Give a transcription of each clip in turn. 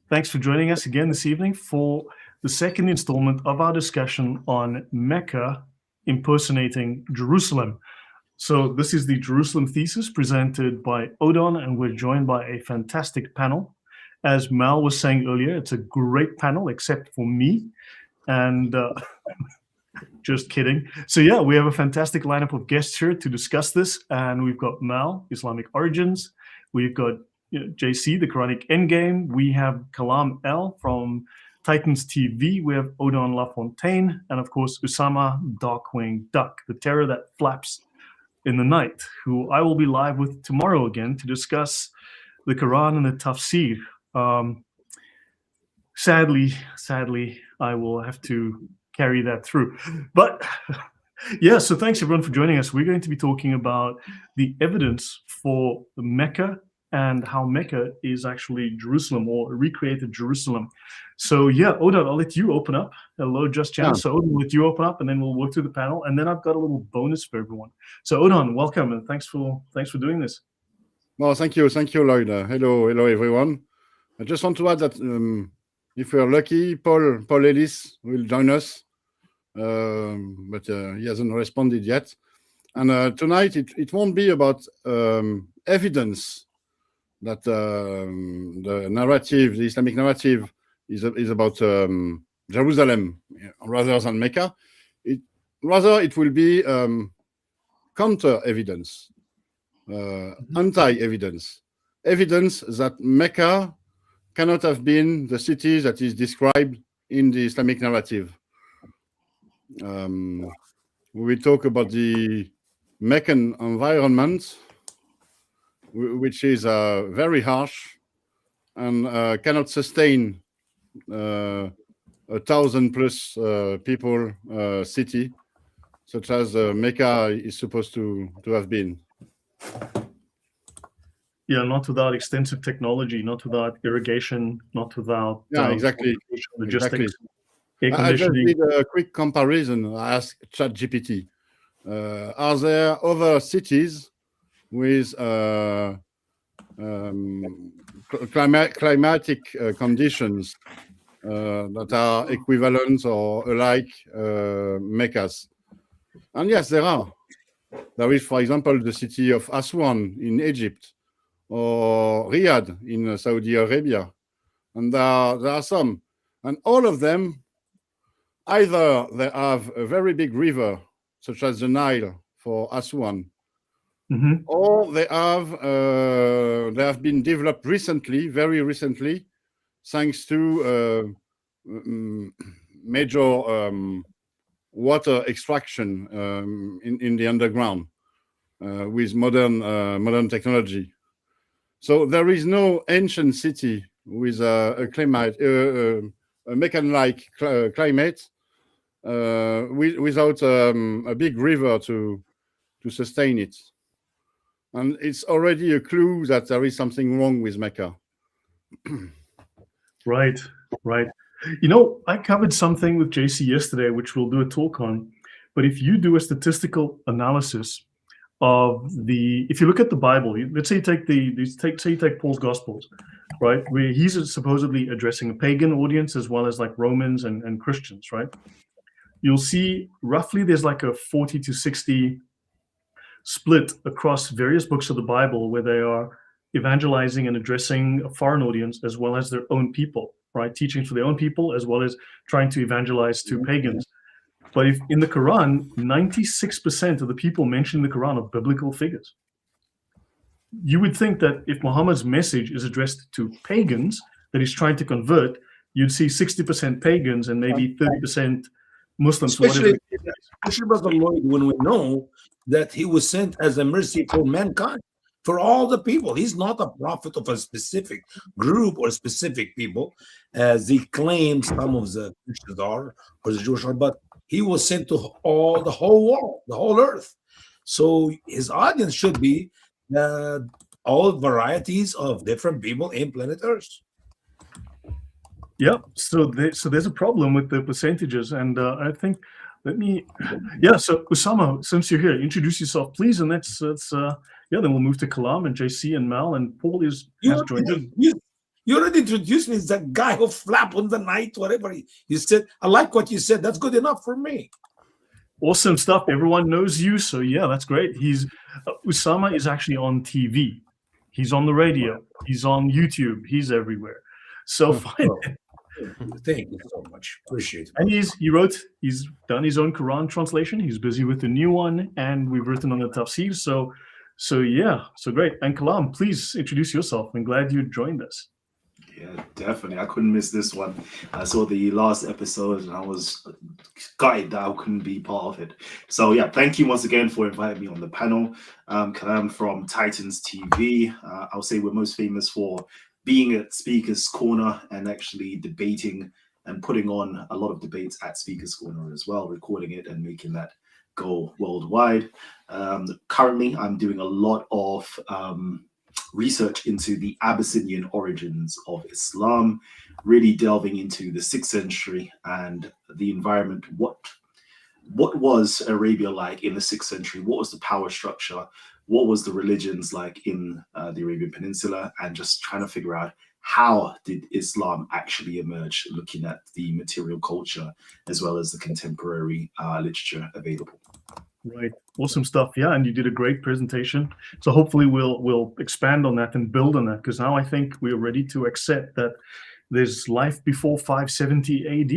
Thanks for joining us again this evening for the second installment of our discussion on Mecca impersonating Jerusalem. So this is the Jerusalem Thesis presented by Odon, and we're joined by a fantastic panel. As Mal was saying earlier, it's a great panel, except for me. And just kidding. So yeah, we have a fantastic lineup of guests here to discuss this. And we've got Mal, Islamic Origins. We've got JC, the QuranicEndgame. We have Kalam L from Titans TV. We have Odon LaFontaine. And of course, Usama, Darkwing Duck, the terror that flaps in the night, who I will be live with tomorrow again to discuss the Quran and the Tafsir. Sadly, I will have to carry that through. But yeah, so thanks everyone for joining us. We're going to be talking about the evidence for Mecca and how Mecca is actually Jerusalem or recreated Jerusalem. So yeah, Odon, I'll let you open up. Hello, Just Chance. So Odon, I'll let you open up, and then we'll work through the panel. And then I've got a little bonus for everyone. So Odon, welcome, and thanks for doing this. Well, thank you, Lloyd. Hello, everyone. I just want to add that if we're lucky, Paul Ellis will join us, but he hasn't responded yet. And tonight it won't be about evidence that the narrative, the Islamic narrative, is about Jerusalem rather than Mecca. It will be counter evidence, anti-evidence, evidence that Mecca cannot have been the city that is described in the Islamic narrative. We will talk about the Meccan environment, which is very harsh and cannot sustain 1,000+ people city, such as Mecca is supposed to have been. Yeah, not without extensive technology, not without irrigation, not without exactly. Logistics. Exactly. I just did a quick comparison. I asked ChatGPT, are there other cities with climatic conditions that are equivalent or alike Mecca's? And yes, there are. There is, for example, the city of Aswan in Egypt, or Riyadh in Saudi Arabia. And there are some. And all of them, either they have a very big river, such as the Nile for Aswan, or they have been developed recently, very recently, thanks to major water extraction in the underground with modern technology. So there is no ancient city with a climate, a Meccan-like climate, without a big river to sustain it. And it's already a clue that there is something wrong with Mecca. Right. You know, I covered something with JC yesterday, which we'll do a talk on. But if you do a statistical analysis of if you look at the Bible, let's say you take Paul's Gospels, right, where he's supposedly addressing a pagan audience as well as like Romans and Christians, right? You'll see roughly there's like a 40 to 60 split across various books of the Bible where they are evangelizing and addressing a foreign audience as well as their own people, right? Teaching for their own people as well as trying to evangelize to pagans. But if in the Quran, 96% of the people mentioned in the Quran are biblical figures. You would think that if Muhammad's message is addressed to pagans that he's trying to convert, you'd see 60% pagans and maybe 30% Muslims. Especially Brother Lloyd, when we know that he was sent as a mercy for mankind, for all the people. He's not a prophet of a specific group or specific people, as he claims some of the Christians are, or the Jewish are, but he was sent to the whole world, the whole earth. So his audience should be all varieties of different people in planet Earth. Yeah, so there's a problem with the percentages, and I think so Usama, since you're here, introduce yourself, please, and then we'll move to Kalam and JC and Mal, and Paul has joined in. You already introduced me as that guy who flap on the night, whatever you said. I like what you said. That's good enough for me. Awesome stuff. Everyone knows you, so yeah, that's great. Usama is actually on TV. He's on the radio. He's on YouTube. He's everywhere. So fine. Thank you so much. Appreciate it. And he's done his own Quran translation. He's busy with the new one, and we've written on the tafsir. So yeah, so great. And Kalam, please introduce yourself. I'm glad you joined us. Yeah, definitely. I couldn't miss this one. I saw the last episode and I was gutted that I couldn't be part of it. So yeah, thank you once again for inviting me on the panel. Kalam from Titans TV. I'll say we're most famous for being at Speaker's Corner and actually debating and putting on a lot of debates at Speaker's Corner as well, recording it and making that go worldwide. Currently, I'm doing a lot of research into the Abyssinian origins of Islam, really delving into the 6th century and the environment. What was Arabia like in the 6th century? What was the power structure? What was the religions like in the Arabian Peninsula? And just trying to figure out how did Islam actually emerge, looking at the material culture as well as the contemporary literature available. Right. Awesome stuff. Yeah, and you did a great presentation. So hopefully we'll expand on that and build on that, because now I think we're ready to accept that there's life before 570 AD.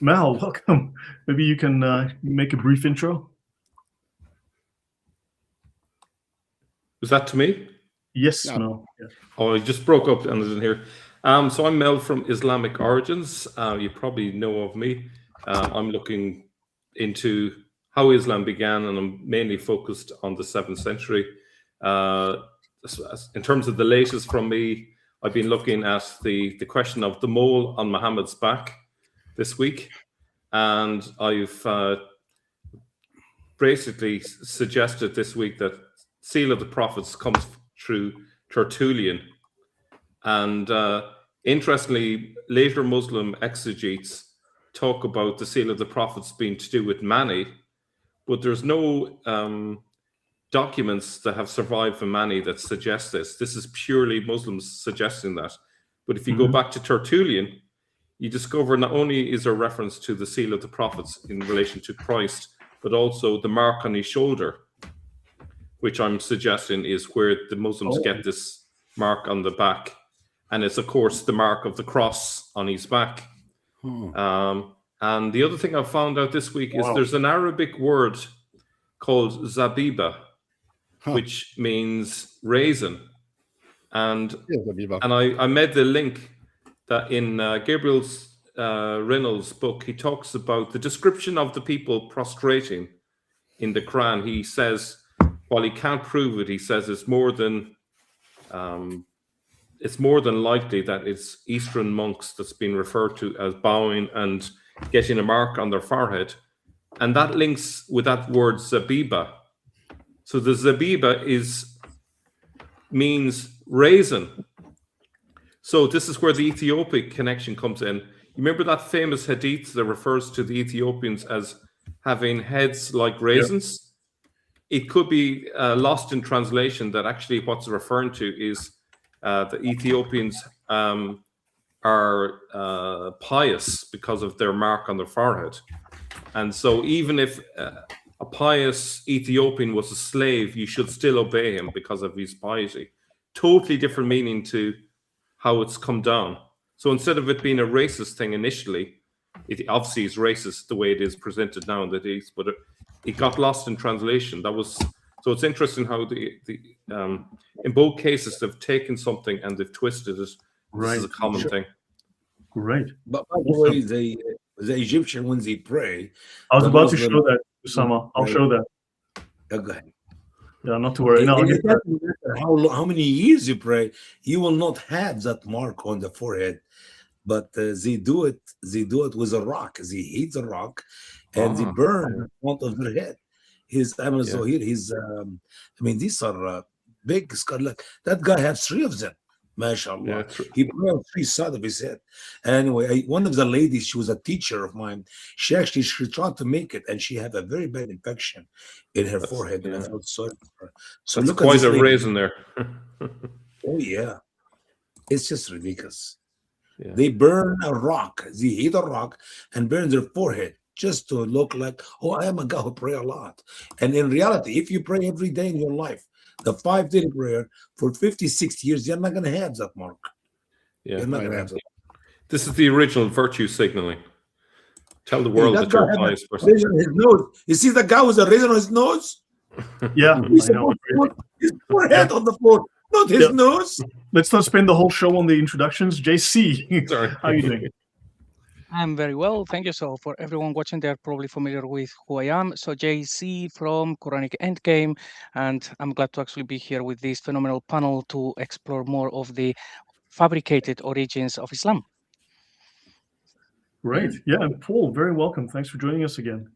Mal, welcome. Maybe you can make a brief intro. Was that to me? Yes, Yeah. Mel. Yeah. Oh, I just broke up and I didn't hear. So I'm Mel from Islamic Origins. You probably know of me. I'm looking into how Islam began, and I'm mainly focused on the 7th century. In terms of the latest from me, I've been looking at the question of the mole on Muhammad's back this week, and I've basically suggested this week that Seal of the Prophets comes through Tertullian. And interestingly, later Muslim exegetes talk about the Seal of the Prophets being to do with Mani, but there's no documents that have survived from Mani that suggest this. This is purely Muslims suggesting that. But if you go back to Tertullian, you discover not only is there reference to the Seal of the Prophets in relation to Christ, but also the mark on his shoulder, which I'm suggesting is where the Muslims get this mark on the back. And it's, of course, the mark of the cross on his back. And the other thing I found out this week is there's an Arabic word called zabiba, which means raisin. And I made the link that in Gabriel's Reynolds' book, he talks about the description of the people prostrating in the Quran. He says, while he can't prove it, he says it's more than likely that it's Eastern monks that's been referred to as bowing and getting a mark on their forehead. And that links with that word zabiba. So the zabiba means raisin. So this is where the Ethiopic connection comes in. You remember that famous hadith that refers to the Ethiopians as having heads like raisins? Yeah. It could be lost in translation that actually what's referring to is the Ethiopians are pious because of their mark on their forehead. And so even if a pious Ethiopian was a slave, you should still obey him because of his piety. Totally different meaning to how it's come down. So instead of it being a racist thing initially, it obviously is racist the way it is presented nowadays, but it got lost in translation. So it's interesting how in both cases they've taken something and they've twisted it. Right. This is a common thing. Right. But by the way, the Egyptian, when they pray, I was about to show that, Usama. I'll show that. Go ahead. Yeah, not to worry. No, it doesn't matter how many years you pray, you will not have that mark on the forehead. But they do it with a rock. They heat the rock and they burn in front of their head. These are big scar. That guy has 3 of them. MashaAllah. Yeah, he put on 3 sides of his head. Anyway, one of the ladies, she was a teacher of mine. She tried to make it, and she had a very bad infection in her forehead. And I felt sorry for her. So that's look quite at a raisin there. Oh yeah. It's just ridiculous. Yeah. They burn a rock. They hit a rock and burn their forehead just to look like, oh, I am a guy who pray a lot. And in reality, if you pray every day in your life, the 5-day prayer for 50, 60 years, you're not going to have that mark. Yeah. You're not going to have that. This is the original virtue signaling. Tell the world that you're a pious person. Razor on his nose. You see the guy with a razor on his nose? Yeah, He's I know. supposed to put his forehead on the floor, not his Yeah. nose. Let's not spend the whole show on the introductions. JC, Sorry. how are you doing? I'm very well, thank you. So for everyone watching, they're probably familiar with who I am. So JC from QuranicEndgame, and I'm glad to actually be here with this phenomenal panel to explore more of the fabricated origins of Islam. Great. Yeah, and Paul, very welcome. Thanks for joining us again.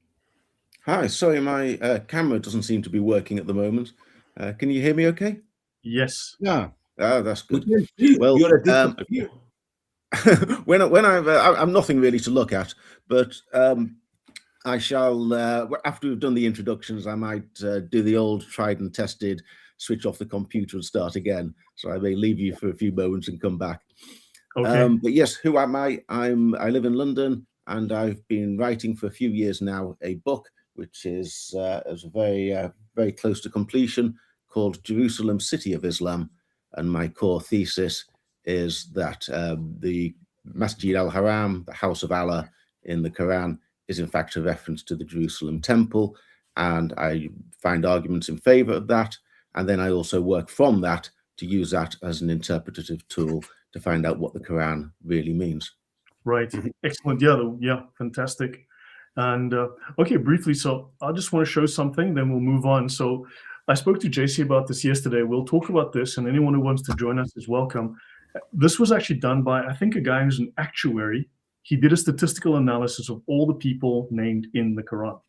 Hi, sorry, my camera doesn't seem to be working at the moment. Can you hear me okay? Yes. Yeah. That's good. Well, Well, you're a different view. I'm nothing really to look at, but I shall, after we've done the introductions, I might do the old tried and tested, switch off the computer and start again. So I may leave you for a few moments and come back. Okay. But yes, who am I? I live in London, and I've been writing for a few years now a book which is very close to completion, called Jerusalem, City of Islam. And my core thesis is that the Masjid al-Haram, the House of Allah in the Quran, is in fact a reference to the Jerusalem Temple. And I find arguments in favor of that. And then I also work from that to use that as an interpretative tool to find out what the Quran really means. Right. Excellent. Yeah, fantastic. And okay, briefly, so I just want to show something, then we'll move on. So I spoke to JC about this yesterday. We'll talk about this, and anyone who wants to join us is welcome. This was actually done by, I think, a guy who's an actuary. He did a statistical analysis of all the people named in the Quran.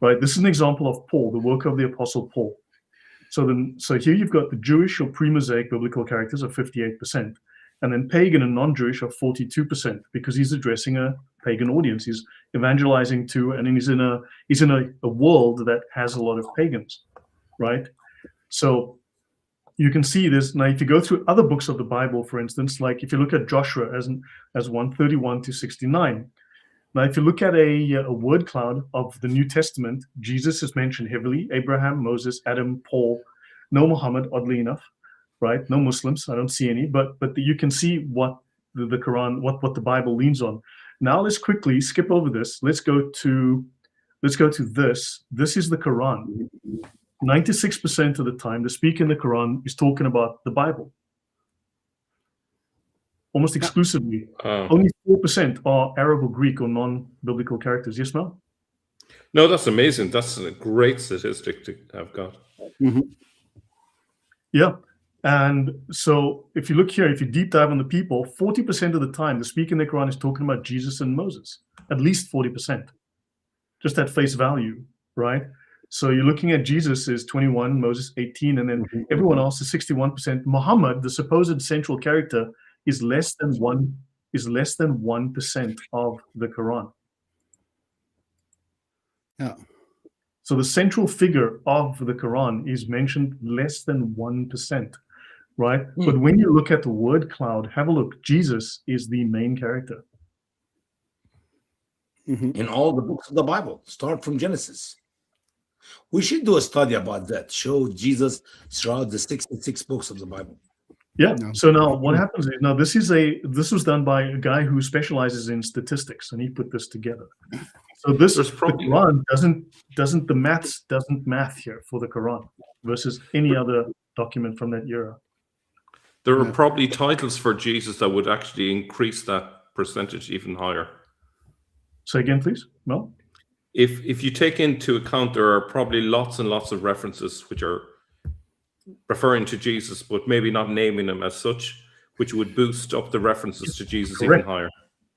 Right. This is an example of Paul, the work of the Apostle Paul. So here you've got the Jewish or pre-Mosaic biblical characters of 58%, and then pagan and non-Jewish of 42%, because he's addressing a pagan audience. He's evangelizing to, and he's in a world that has a lot of pagans, right? So you can see this. Now, if you go through other books of the Bible, for instance, like if you look at Joshua as 131 to 69, now if you look at a word cloud of the New Testament, Jesus is mentioned heavily, Abraham, Moses, Adam, Paul, no Muhammad, oddly enough, right? No Muslims, I don't see any, but you can see what the Quran, what the Bible leans on. Now let's quickly skip over this. Let's go to this. This is the Quran. 96% of the time, the speaker in the Quran is talking about the Bible. Almost exclusively. Only 4% are Arab or Greek or non-biblical characters. Yes, Mel? No, that's amazing. That's a great statistic to have got. Mm-hmm. Yeah. And so if you look here, if you deep dive on the people, 40% of the time, the speaker in the Quran is talking about Jesus and Moses. At least 40%. Just at face value, right? So you're looking at Jesus is 21, Moses 18, and then everyone else is 61%. Muhammad, the supposed central character, is less than 1% of the Quran. Yeah. So the central figure of the Quran is mentioned less than 1%, right? But when you look at the word cloud, have a look. Jesus is the main character. In all the books of the Bible, start from Genesis. We should do a study about that. Show Jesus throughout the 66 books of the Bible. Yeah. So now what happens is, now this was done by a guy who specializes in statistics, and he put this together. So the Quran doesn't math here for the Quran versus any other document from that era. There are probably titles for Jesus that would actually increase that percentage even higher. Say again, please. No. If you take into account, there are probably lots and lots of references which are referring to Jesus, but maybe not naming him as such, which would boost up the references to Jesus even higher.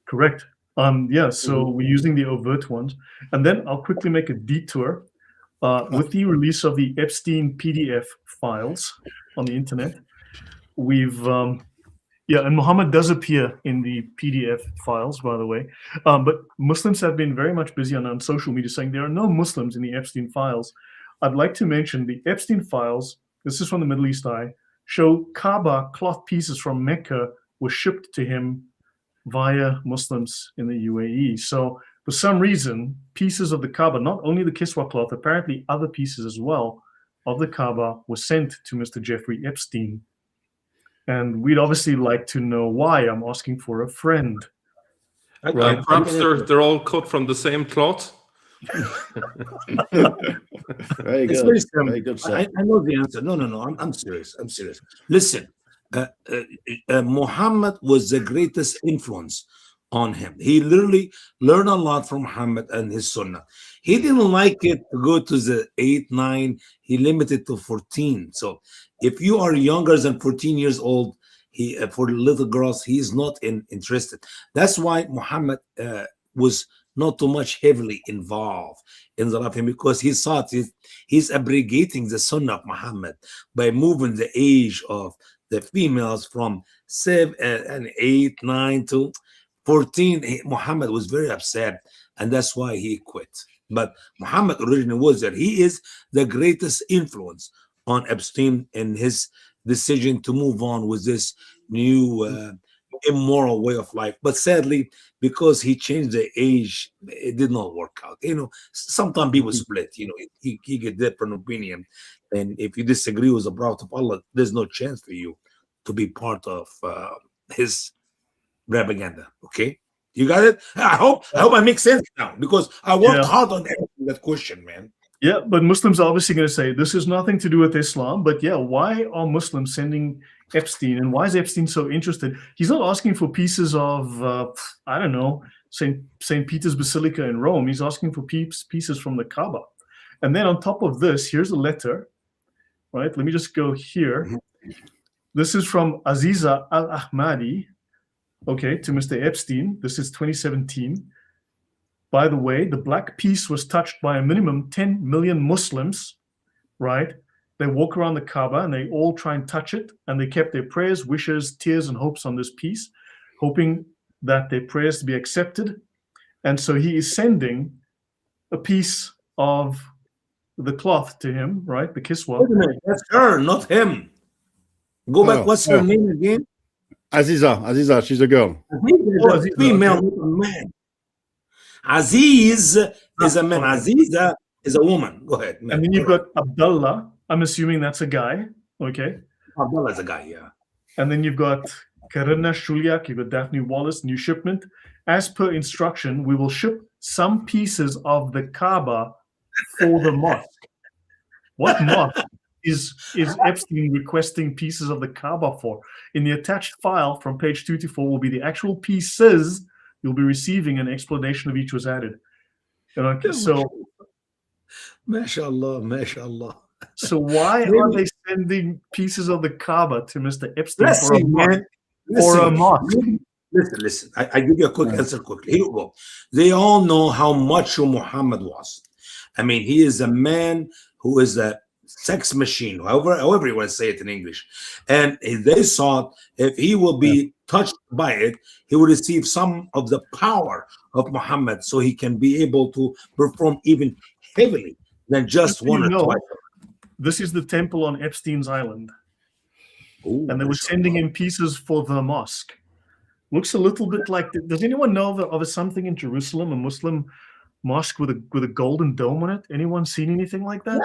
Correct. Yeah, so we're using the overt ones. And then I'll quickly make a detour. With the release of the Epstein PDF files on the internet, we've, and Muhammad does appear in the PDF files, by the way. But Muslims have been very much busy on social media saying there are no Muslims in the Epstein files. I'd like to mention the Epstein files. This is from the Middle East Eye. show Kaaba cloth pieces from Mecca were shipped to him via Muslims in the UAE. So for some reason, pieces of the Kaaba, not only the Kiswa cloth, apparently other pieces as well of the Kaaba were sent to Mr. Jeffrey Epstein. And we'd obviously like to know why. I'm asking for a friend. Right. Perhaps they're all cut from the same cloth. Very It's good. very simple. Very good, sir. I know the answer. No. I'm serious. I'm serious. Listen, Muhammad was the greatest influence on him. He literally learned a lot from Muhammad and his Sunnah. He didn't like it to go to the 8, 9. He limited to 14. So if you are younger than 14 years old, he for little girls, he is not interested. That's why Muhammad was not too much heavily involved in the life of him, because he thought he's abrogating the Sunnah of Muhammad by moving the age of the females from 7 and 8, 9 to 14. Muhammad was very upset, and that's why he quit. But Muhammad originally was that he is the greatest influence on Epstein in his decision to move on with this new immoral way of life. But sadly, because he changed the age, it did not work out. Sometimes people split. He get different opinion, and if you disagree with the Prophet of Allah, there's no chance for you to be part of his propaganda. Okay, you got it. I hope I make sense now, because I worked hard on answering that question, man. Yeah, but Muslims are obviously going to say this has nothing to do with Islam. But yeah, why are Muslims sending Epstein, and why is Epstein so interested? He's not asking for pieces of I don't know, St. Peter's Basilica in Rome. He's asking for pieces from the Kaaba. And then on top of this, here's a letter, right? Let me just go here. This is from Aziza Al-Ahmadi, okay, to Mr. Epstein. This is 2017. By the way, the Black Peace was touched by a minimum 10 million Muslims, right? They walk around the Kaaba and they all try and touch it, and they kept their prayers, wishes, tears, and hopes on this peace, hoping that their prayers to be accepted. And so he is sending a piece of the cloth to him, right? The kiswa. Wait a minute, that's her, not him. Go back. What's her name again? Aziza, she's a girl. Aziza, female, not a man. Aziz is a man. Aziza is a woman. Go ahead. And then you've got Abdullah. I'm assuming that's a guy. Okay. Abdullah is a guy, yeah. And then you've got Karina Shuliak, you've got Daphne Wallace, new shipment. As per instruction, we will ship some pieces of the Kaaba for the mosque. What mosque is Epstein requesting pieces of the Kaaba for? In the attached file from page 224 will be the actual pieces you'll be receiving. An explanation of each was added. Okay, so, mashallah, mashallah. So why are they sending pieces of the Kaaba to Mr. Epstein for a mosque? Listen. I give you a quick answer quickly. Here we go. They all know how macho Muhammad was. I mean, he is a man who is a sex machine, however you want to say it in English. And they thought if he will be touched by it, he will receive some of the power of Muhammad, so he can be able to perform even heavily than just one or twice. This is the temple on Epstein's Island. Ooh, and they were sending in pieces for the mosque. Looks a little bit like, does anyone know of something in Jerusalem, a Muslim mosque with a golden dome on it? Anyone seen anything like that?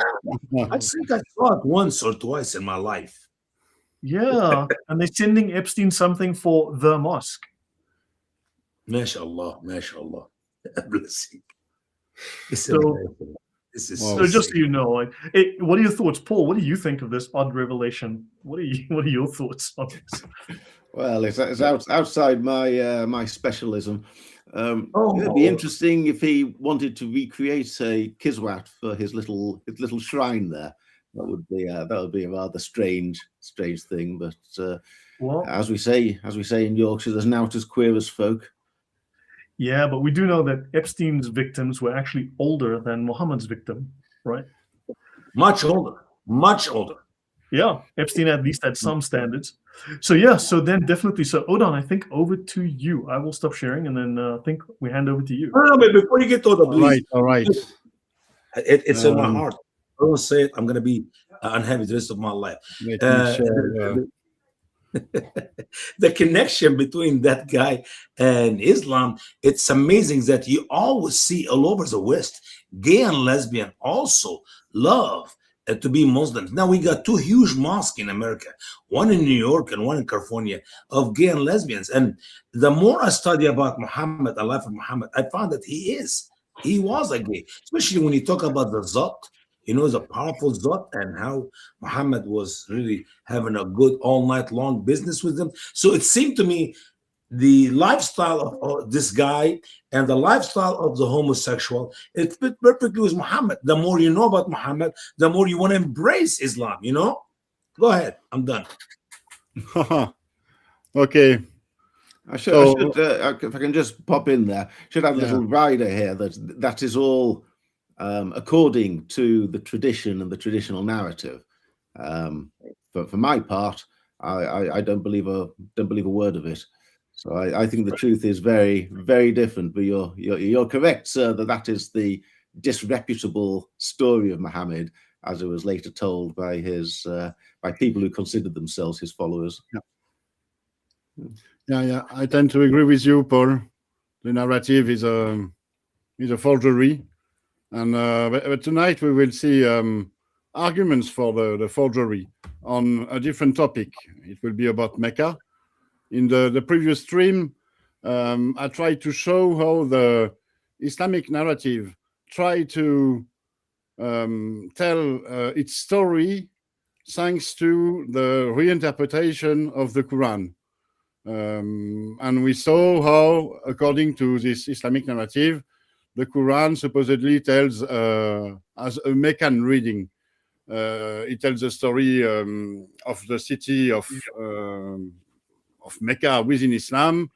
Yeah. I think I saw it once or twice in my life. Yeah, and they're sending Epstein something for the mosque. MashaAllah, MashaAllah. Blessing. So just so you know, what are your thoughts, Paul? What do you think of this odd revelation? What are your thoughts on this? Well, it's outside my specialism. It'd be interesting if he wanted to recreate a kiswat for his little shrine there. That would be a rather strange thing. But as we say in Yorkshire, there's naught as queer as folk. Yeah, but we do know that Epstein's victims were actually older than Muhammad's victim, right? Much older. Yeah, Epstein at least had some standards. So yeah, so then definitely. So Odon, I think over to you. I will stop sharing, and then I think we hand over to you. No, but before you get to Odon, please. All right. It's in my heart. I don't say it. I'm going to be unhappy the rest of my life. Let me show, The connection between that guy and Islam, it's amazing that you always see all over the West, gay and lesbian also love to be Muslims. Now we got two huge mosques in America, one in New York and one in California, of gay and lesbians. And the more I study about Muhammad, the life of Muhammad, I found that he was a gay, especially when you talk about the Zot. You know, the powerful Zot and how Muhammad was really having a good all night long business with them. So it seemed to me the lifestyle of this guy and the lifestyle of the homosexual, it fit perfectly with Muhammad. The more you know about Muhammad, the more you want to embrace Islam, you know? Go ahead. I'm done. Okay. If I can just pop in there, should have a little rider here that is all according to the tradition and the traditional narrative. But for my part, I don't believe a word of it. So I think the truth is very, very different. But you're correct, sir, that is the disreputable story of Muhammad, as it was later told by his by people who considered themselves his followers. Yeah. I tend to agree with you, Paul. The narrative is a forgery, and but tonight we will see arguments for the forgery on a different topic. It will be about Mecca. In the previous stream, I tried to show how the Islamic narrative tried to tell its story thanks to the reinterpretation of the Quran. And we saw how, according to this Islamic narrative, the Quran supposedly tells as a Meccan reading. It tells the story of the city of Mecca within Islam.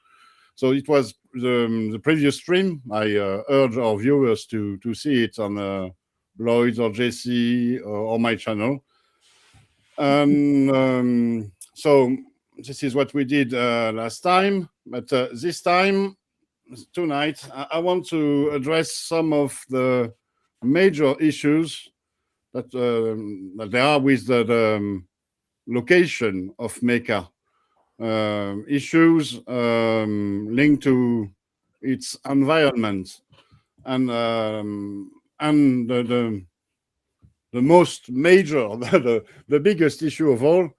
So it was the previous stream. I urge our viewers to see it on Lloyd's or JC or my channel. So this is what we did last time, but this time, tonight, I want to address some of the major issues that there are with the location of Mecca. Issues linked to its environment, and the most major, the biggest issue of all,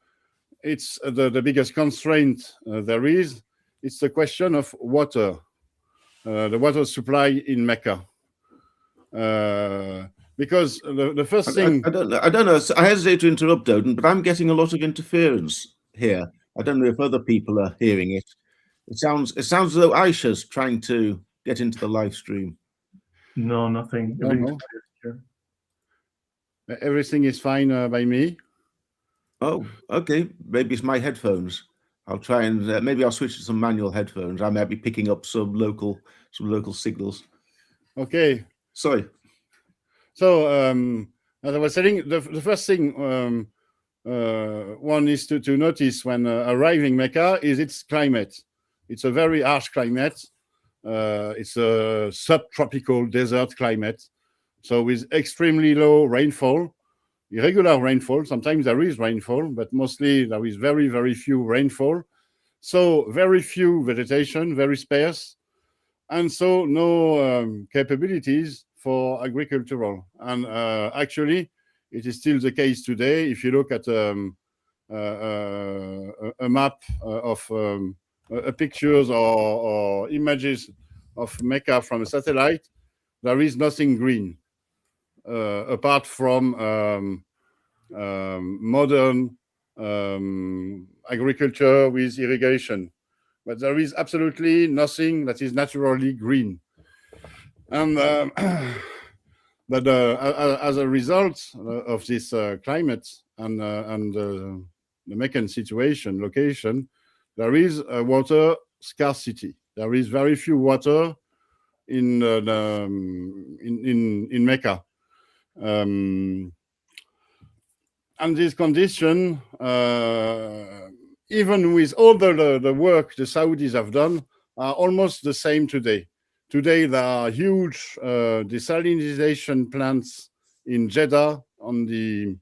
it's the biggest constraint there is. It's the question of water, the water supply in Mecca. Because the first thing I don't know. I hesitate to interrupt, Odon, but I'm getting a lot of interference here. I don't know if other people are hearing it. It sounds as though Aisha's trying to get into the live stream. No, nothing. No. Everything is fine by me. Oh, okay. Maybe it's my headphones. I'll try and maybe I'll switch to some manual headphones. I might be picking up some local signals. Okay. Sorry. So as I was saying, the first thing one is to notice when arriving Mecca is its climate. It's a very harsh climate. It's a subtropical desert climate. So with extremely low rainfall, irregular rainfall. Sometimes there is rainfall, but mostly there is very, very few rainfall. So very few vegetation, very sparse. And so no capabilities for agricultural. And actually, it is still the case today. If you look at a map of pictures or images of Mecca from a satellite, there is nothing green apart from modern agriculture with irrigation. But there is absolutely nothing that is naturally green. And but as a result of this climate and the Meccan situation, location, there is a water scarcity. There is very few water in Mecca. And this condition, even with all the work the Saudis have done, are almost the same today. Today, there are huge desalinization plants in Jeddah on the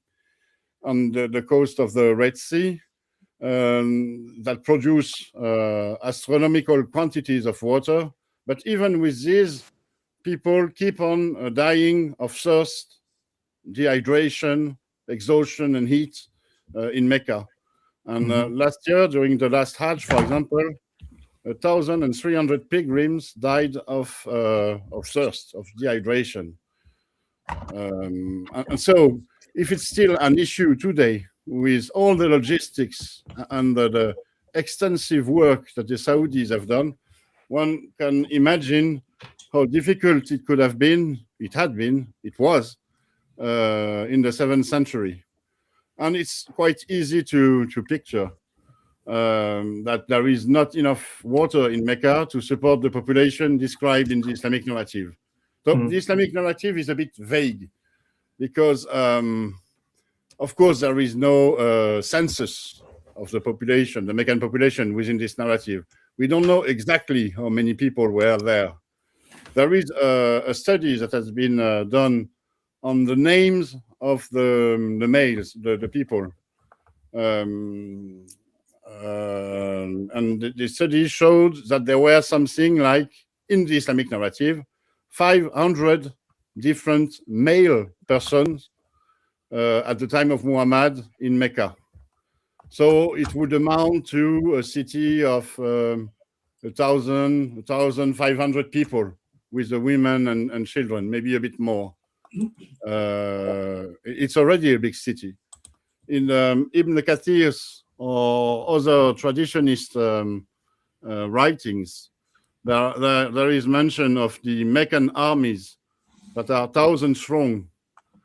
on the coast of the Red Sea that produce astronomical quantities of water. But even with these, people keep on dying of thirst, dehydration, exhaustion, and heat in Mecca. And last year, during the last Hajj, for example, 1,300 pilgrims died of thirst, of dehydration. And so, if it's still an issue today, with all the logistics and the extensive work that the Saudis have done, one can imagine how difficult it could have been, it was, in the 7th century. And it's quite easy to picture that there is not enough water in Mecca to support the population described in the Islamic narrative. So the Islamic narrative is a bit vague because, of course, there is no census of the population, the Meccan population within this narrative. We don't know exactly how many people were there. There is a study that has been done on the names of the males, the people. And the study showed that there were something like, in the Islamic narrative, 500 different male persons at the time of Muhammad in Mecca. So it would amount to a city of 1,500 people with the women and children, maybe a bit more. It's already a big city. In Ibn Kathir's or other traditionist writings, there is mention of the Meccan armies that are 1,000 strong.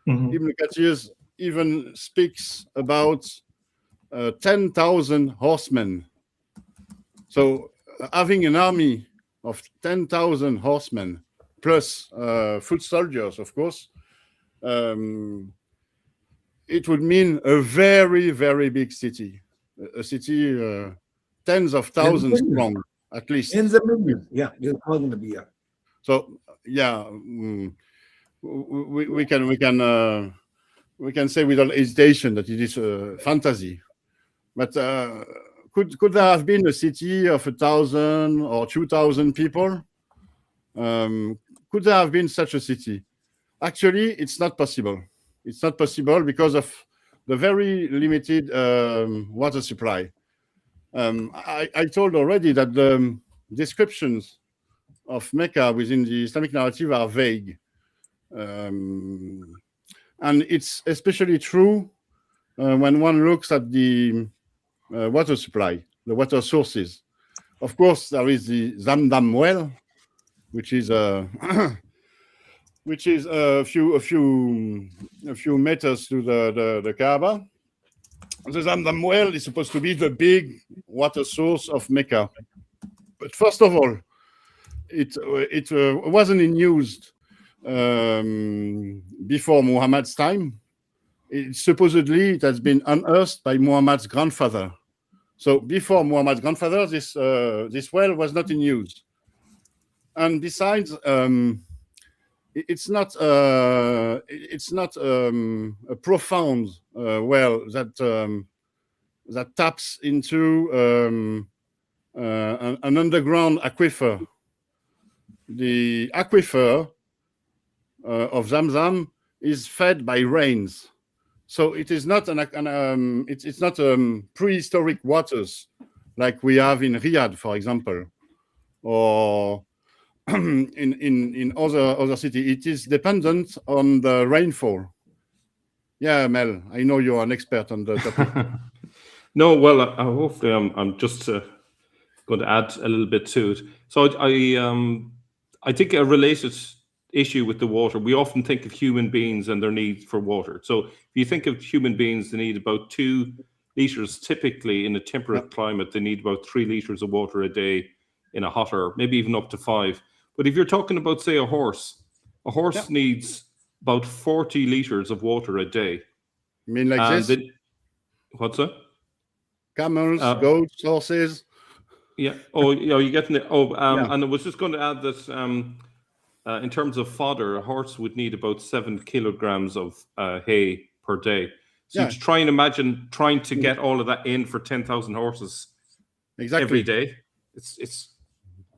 Ibn Kathir even speaks about 10,000 horsemen. So having an army of 10,000 horsemen plus foot soldiers, of course, it would mean a very, very big city, a city tens of thousands strong, at least. Tens of millions, yeah, it's going to be, yeah. So, yeah, we can say without hesitation that it is a fantasy. But could there have been a city of 1,000 or 2,000 people? Could there have been such a city? Actually, it's not possible. It's not possible because of the very limited water supply. I told already that the descriptions of Mecca within the Islamic narrative are vague. And it's especially true when one looks at the water supply, the water sources. Of course, there is the Zamzam well, which is a few meters to the Kaaba. The Zamzam well is supposed to be the big water source of Mecca. But first of all, it wasn't in use before Muhammad's time. Supposedly, it has been unearthed by Muhammad's grandfather. So before Muhammad's grandfather, this well was not in use. And besides, it's not a profound well that taps into an underground aquifer. The aquifer of Zamzam is fed by rains, so it is not it's not prehistoric waters like we have in Riyadh, for example, or in other cities. It is dependent on the rainfall. Yeah, Mel, I know you're an expert on the topic. No, well, hopefully I'm just going to add a little bit to it. So I think a related issue with the water, we often think of human beings and their need for water. So if you think of human beings, they need about 2 liters. Typically in a temperate climate, they need about 3 liters of water a day. In a hotter, maybe even up to 5. But if you're talking about, say, a horse needs about 40 liters of water a day. You mean like this? What's that? Camels, goats, horses. Yeah. Oh, you're getting it. And I was just going to add that in terms of fodder, a horse would need about 7 kilograms of hay per day. So you try and imagine trying to get all of that in for 10,000 horses every day. It's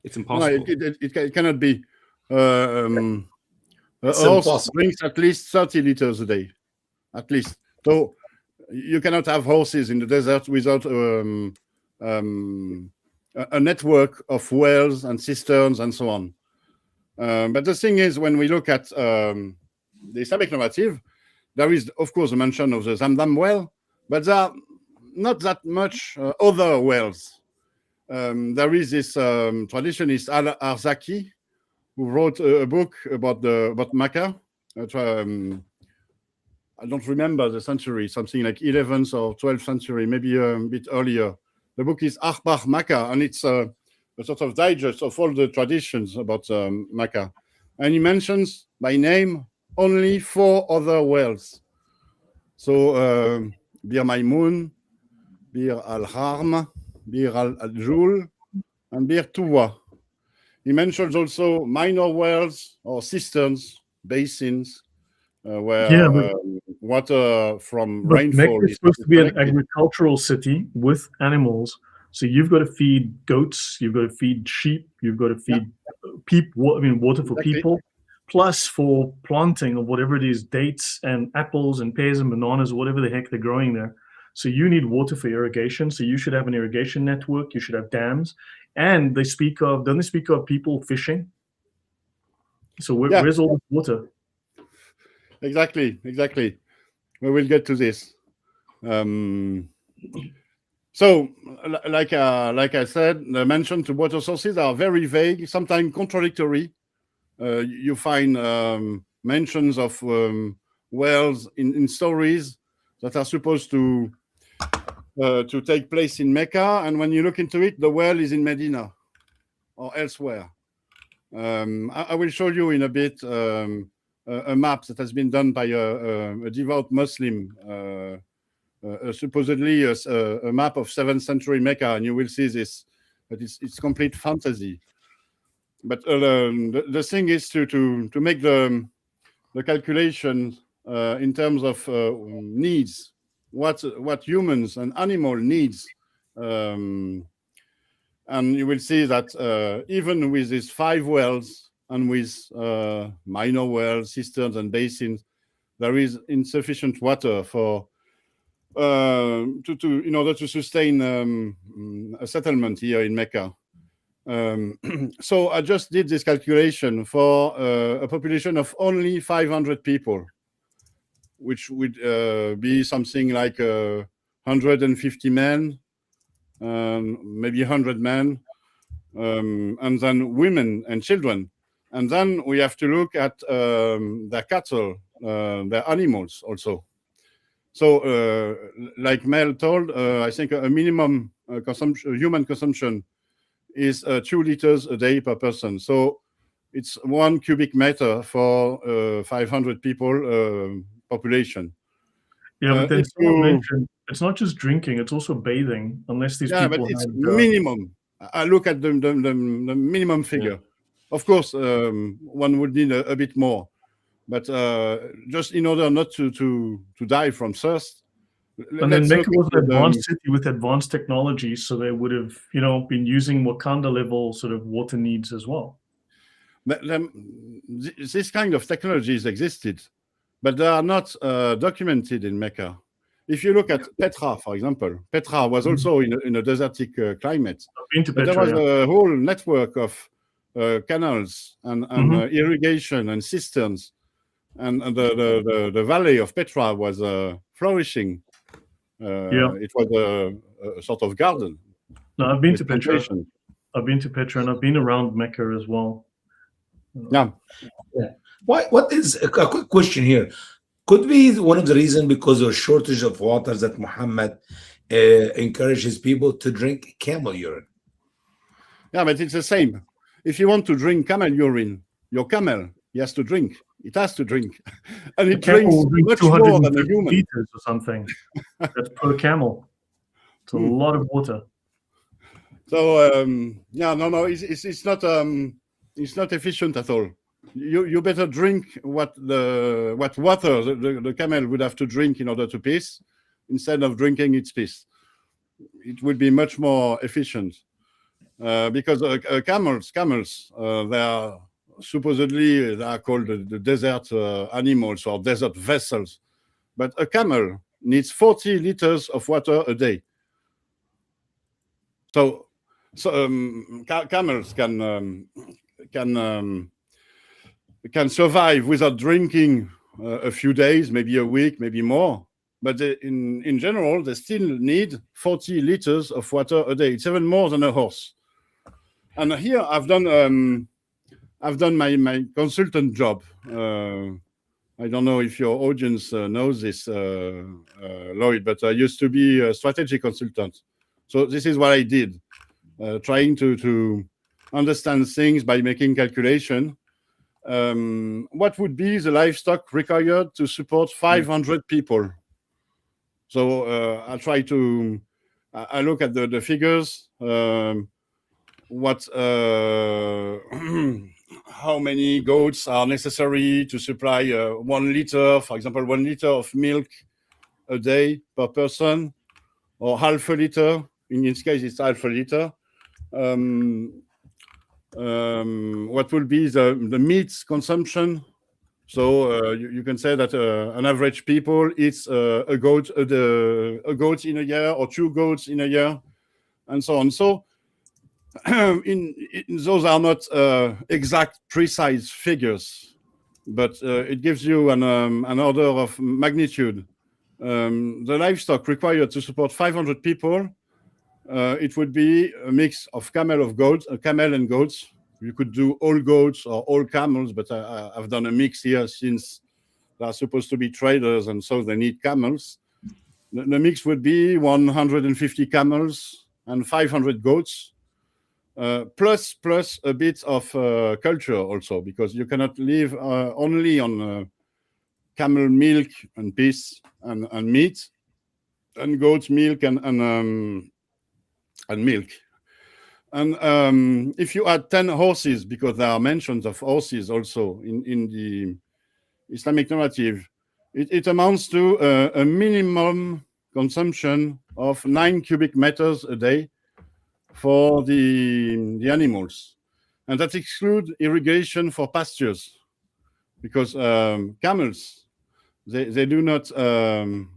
impossible. No, it cannot be. It's A horse impossible. drinks at least 30 liters a day, at least. So you cannot have horses in the desert without a network of wells and cisterns and so on. But the thing is, when we look at the Islamic narrative, there is, of course, a mention of the Zamzam well, but there are not that much other wells. There is this traditionist Al-Arzaki, who wrote a book about Mecca. I don't remember the century, something like 11th or 12th century, maybe a bit earlier. The book is Akhbar Mecca, and it's a sort of digest of all the traditions about Mecca. And he mentions by name only 4 other wells. So Bir Maimun, Bir Al-Harm, Bir Al-Jul, and Bir Tuwa. He mentions also minor wells or cisterns, basins, where water from rainfall Mecca is supposed to be an agricultural city with animals. So you've got to feed goats, you've got to feed sheep, you've got to feed water for people, plus for planting of whatever it is, dates and apples and pears and bananas, whatever the heck they're growing there. So you need water for irrigation. So you should have an irrigation network. You should have dams. And don't they speak of people fishing? So where's all the water? Exactly. We will get to this. So, like I said, the mention to water sources are very vague, sometimes contradictory. You find mentions of wells in stories that are supposed to take place in Mecca, and when you look into it, the well is in Medina or elsewhere. I will show you in a bit a map that has been done by a devout Muslim, supposedly a map of 7th century Mecca, and you will see this, but it's complete fantasy. But the thing is to make the calculation in terms of needs, what humans and animal needs, and you will see that even with these 5 wells and with minor wells, cisterns, and basins, there is insufficient water for in order to sustain a settlement here in Mecca. So I just did this calculation for a population of only 500 people, which would be something like 150 men, maybe 100 men, and then women and children. And then we have to look at their cattle, their animals also. So, like Mel told, I think a minimum human consumption is 2 liters a day per person. So it's 1 cubic meter for 500 people population. Yeah, but then someone mentioned it's not just drinking; it's also bathing. Unless these people, but it's minimum. I look at the minimum figure. Of course, one would need a bit more, but just in order not to die from thirst. And then Mecca was an advanced city with advanced technology, so they would have, been using Wakanda level sort of water needs as well. This kind of technologies existed, but they are not documented in Mecca. If you look at Petra, for example, Petra was also in a desertic climate. I've been to Petra, there was a whole network of canals and irrigation and cisterns, and the valley of Petra was flourishing. It was a sort of garden. No, I've been to Petra. I've been to Petra, and I've been around Mecca as well. Yeah. What is a quick question here? Could be one of the reasons because of a shortage of water that Muhammad encourages people to drink camel urine. Yeah, but it's the same. If you want to drink camel urine, your camel, he has to drink. It has to drink, and it drinks much more than a human. Liters or something. That's per camel. It's a lot of water. So no, it's not efficient at all. you better drink what water the camel would have to drink in order to piss, instead of drinking its piss. It would be much more efficient, because camels, they are supposedly they are called the desert animals or desert vessels, but a camel needs 40 liters of water a day. So camels can survive without drinking a few days, maybe a week, maybe more. But in general, they still need 40 liters of water a day. It's even more than a horse. And here I've done my consultant job. I don't know if your audience knows this, Lloyd, but I used to be a strategy consultant. So this is what I did, trying to understand things by making calculation. What would be the livestock required to support 500 people? So I try to, I look at the figures, how many goats are necessary to supply 1 liter, for example, 1 liter of milk a day per person, or half a liter. In this case, it's half a liter. What will be the meat consumption? So you can say that an average people eats a goat in a year, or 2 goats in a year, and so on. So those are not exact, precise figures, but it gives you an order of magnitude. The livestock required to support 500 people, it would be a mix of camel and goats. You could do all goats or all camels, but I've done a mix here since they're supposed to be traders, and so they need camels. The mix would be 150 camels and 500 goats, plus a bit of culture also, because you cannot live only on camel milk and piss and meat, and goat milk and milk. And if you add 10 horses, because there are mentions of horses also in the Islamic narrative, it amounts to a minimum consumption of 9 cubic meters a day for the animals. And that excludes irrigation for pastures, because camels, they do not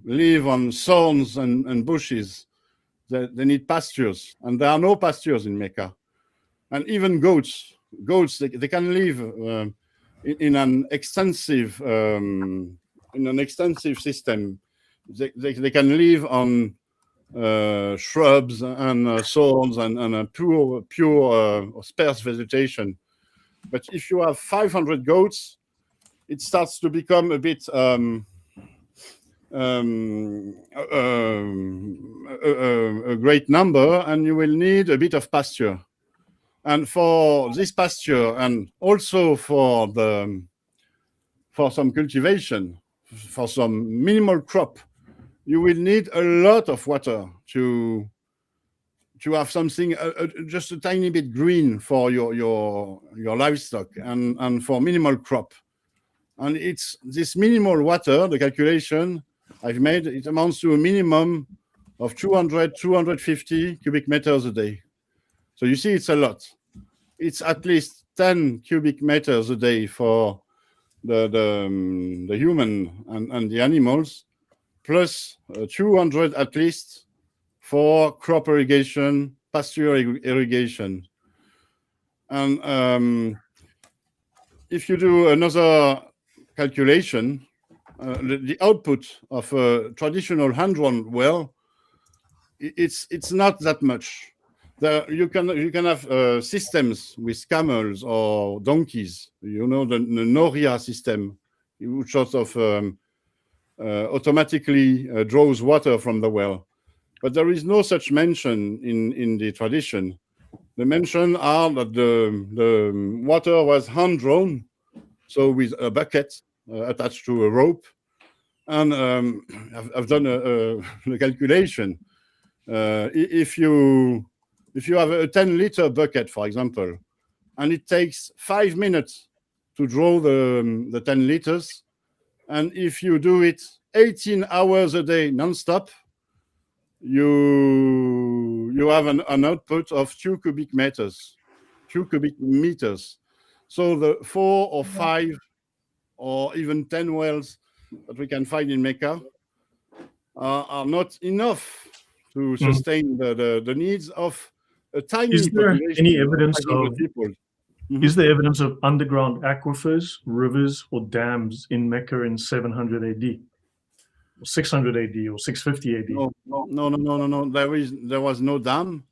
live on thorns and bushes. They need pastures, and there are no pastures in Mecca. And even goats, they can live in an extensive system. They can live on shrubs and thorns and pure sparse vegetation. But if you have 500 goats, it starts to become a bit a great number, and you will need a bit of pasture. And for this pasture, and also for some cultivation, for some minimal crop, you will need a lot of water to have something just a tiny bit green for your livestock and for minimal crop. And it's this minimal water, the calculation I've made, it amounts to a minimum of 250 cubic meters a day. So you see, it's a lot. It's at least 10 cubic meters a day for the human and the animals, plus 200 at least for crop irrigation, pasture irrigation. And if you do another calculation, the output of a traditional hand-drawn well, it's not that much. You can have systems with camels or donkeys. You know, the Noria system, which sort of automatically draws water from the well. But there is no such mention in the tradition. The mention are that the water was hand-drawn, so with a bucket attached to a rope. And I've done a calculation. If you have a 10-liter bucket, for example, and it takes 5 minutes to draw the 10 liters. And if you do it 18 hours a day non-stop, you have an output of 2 cubic meters. So the 4 or 5 or even 10 wells that we can find in Mecca are not enough to sustain the needs of a tiny Is there population. any evidence of people. Is there evidence of underground aquifers, rivers, or dams in Mecca in 700 AD, or 600 AD, or 650 AD? No. There was no dam.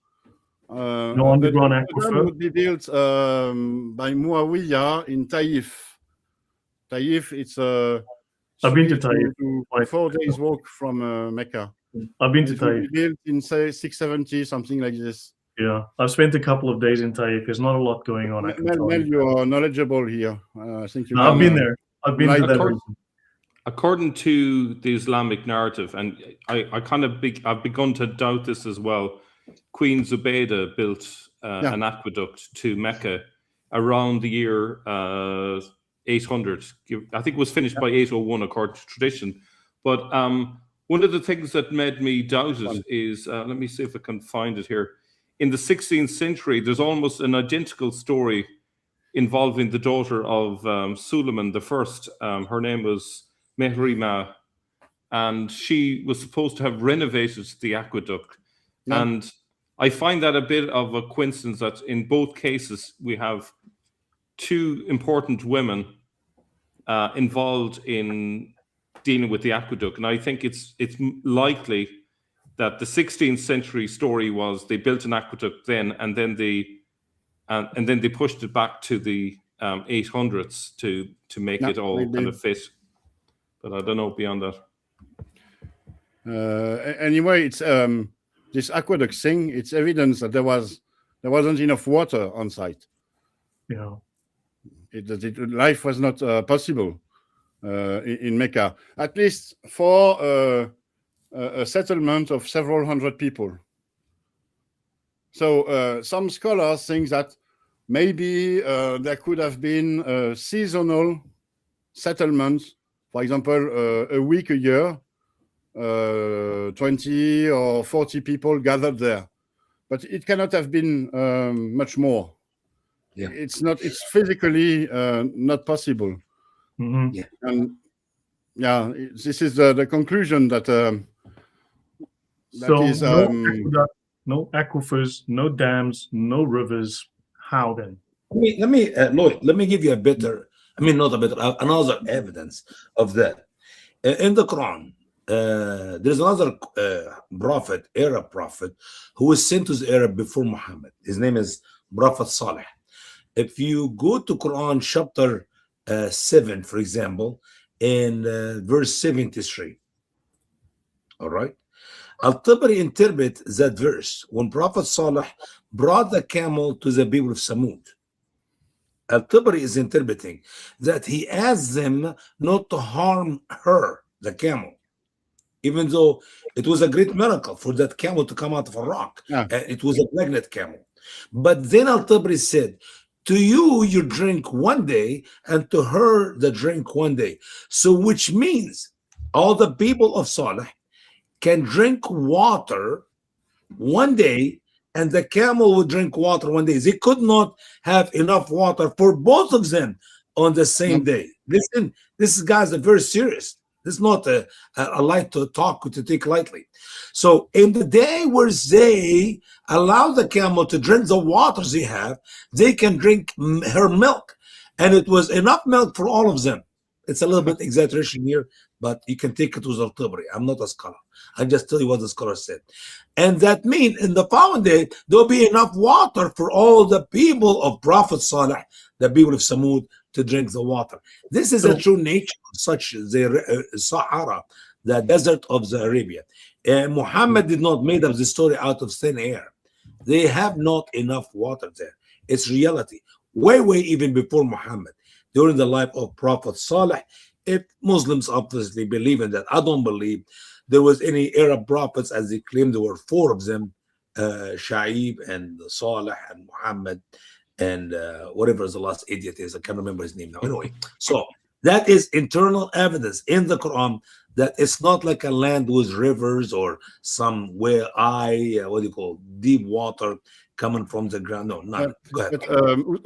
No underground the dam aquifer. would be built by Muawiyah in Taif. Taif, it's I've been to 3 Taif. 4 days walk from Mecca. I've been to It would Taif. be built in say 670, something like this. Yeah, I've spent a couple of days in Taif. There's not a lot going on. I can tell Mel, you. you are knowledgeable here. I think you. No, I've can, been there. I've been to like that. According, region. according to the Islamic narrative, and I've begun to doubt this as well. Queen Zubaydah built an aqueduct to Mecca around the year 800. I think it was finished by 801 according to tradition. But one of the things that made me doubt it is, let me see if I can find it here. In the 16th century, there's almost an identical story involving the daughter of Suleiman I. Her name was Mehrima, and she was supposed to have renovated the aqueduct. Yeah. And I find that a bit of a coincidence that in both cases we have 2 important women involved in dealing with the aqueduct. And I think it's likely that the 16th century story was they built an aqueduct then, and then they pushed it back to the 800s to make it all kind of fit. But I don't know beyond that. Anyway, it's this aqueduct thing. It's evidence that there wasn't enough water on site. Yeah. Life was not possible in Mecca, at least for a settlement of several hundred people. So some scholars think that maybe there could have been seasonal settlements, for example, a week a year, 20 or 40 people gathered there. But it cannot have been much more. Yeah. It's physically not possible. Mm-hmm. Yeah. And yeah, this is the conclusion that So is, no aquifers, no dams, no rivers. How then? Lloyd, let me give you another evidence of that. In the Quran, there's another Arab prophet, who was sent to the Arab before Muhammad. His name is Prophet Saleh. If you go to Quran chapter 7, for example, in verse 73, all right, Al-Tabari interprets that verse when Prophet Saleh brought the camel to the people of Samud. Al-Tabari is interpreting that he asked them not to harm her, the camel, even though it was a great miracle for that camel to come out of a rock. Yeah. It was a pregnant camel. But then Al-Tabari said, to you drink one day, and to her the drink one day. So which means all the people of Saleh can drink water one day, and the camel would drink water one day. They could not have enough water for both of them on the same day. Listen, this guys are very serious. This is not a light to talk to take lightly. So in the day where they allow the camel to drink the waters they have, they can drink her milk. And it was enough milk for all of them. It's a little bit exaggeration here, but you can take it with Al-Tabari. I'm not a scholar. I just tell you what the scholar said. And that means in the following day, there'll be enough water for all the people of Prophet Saleh, the people of Samud, to drink the water. This is a true nature of such the Sahara, the desert of the Arabia. Muhammad did not make up the story out of thin air. They have not enough water there. It's reality. Way even before Muhammad, during the life of Prophet Saleh. If Muslims obviously believe in that, I don't believe there was any Arab prophets, as they claim there were 4 of them, Shaib and Saleh and Muhammad and whatever the last idiot is, I can't remember his name now. Anyway, so that is internal evidence in the Quran that it's not like a land with rivers or some what do you call, deep water coming from the ground. No, none. Go ahead. But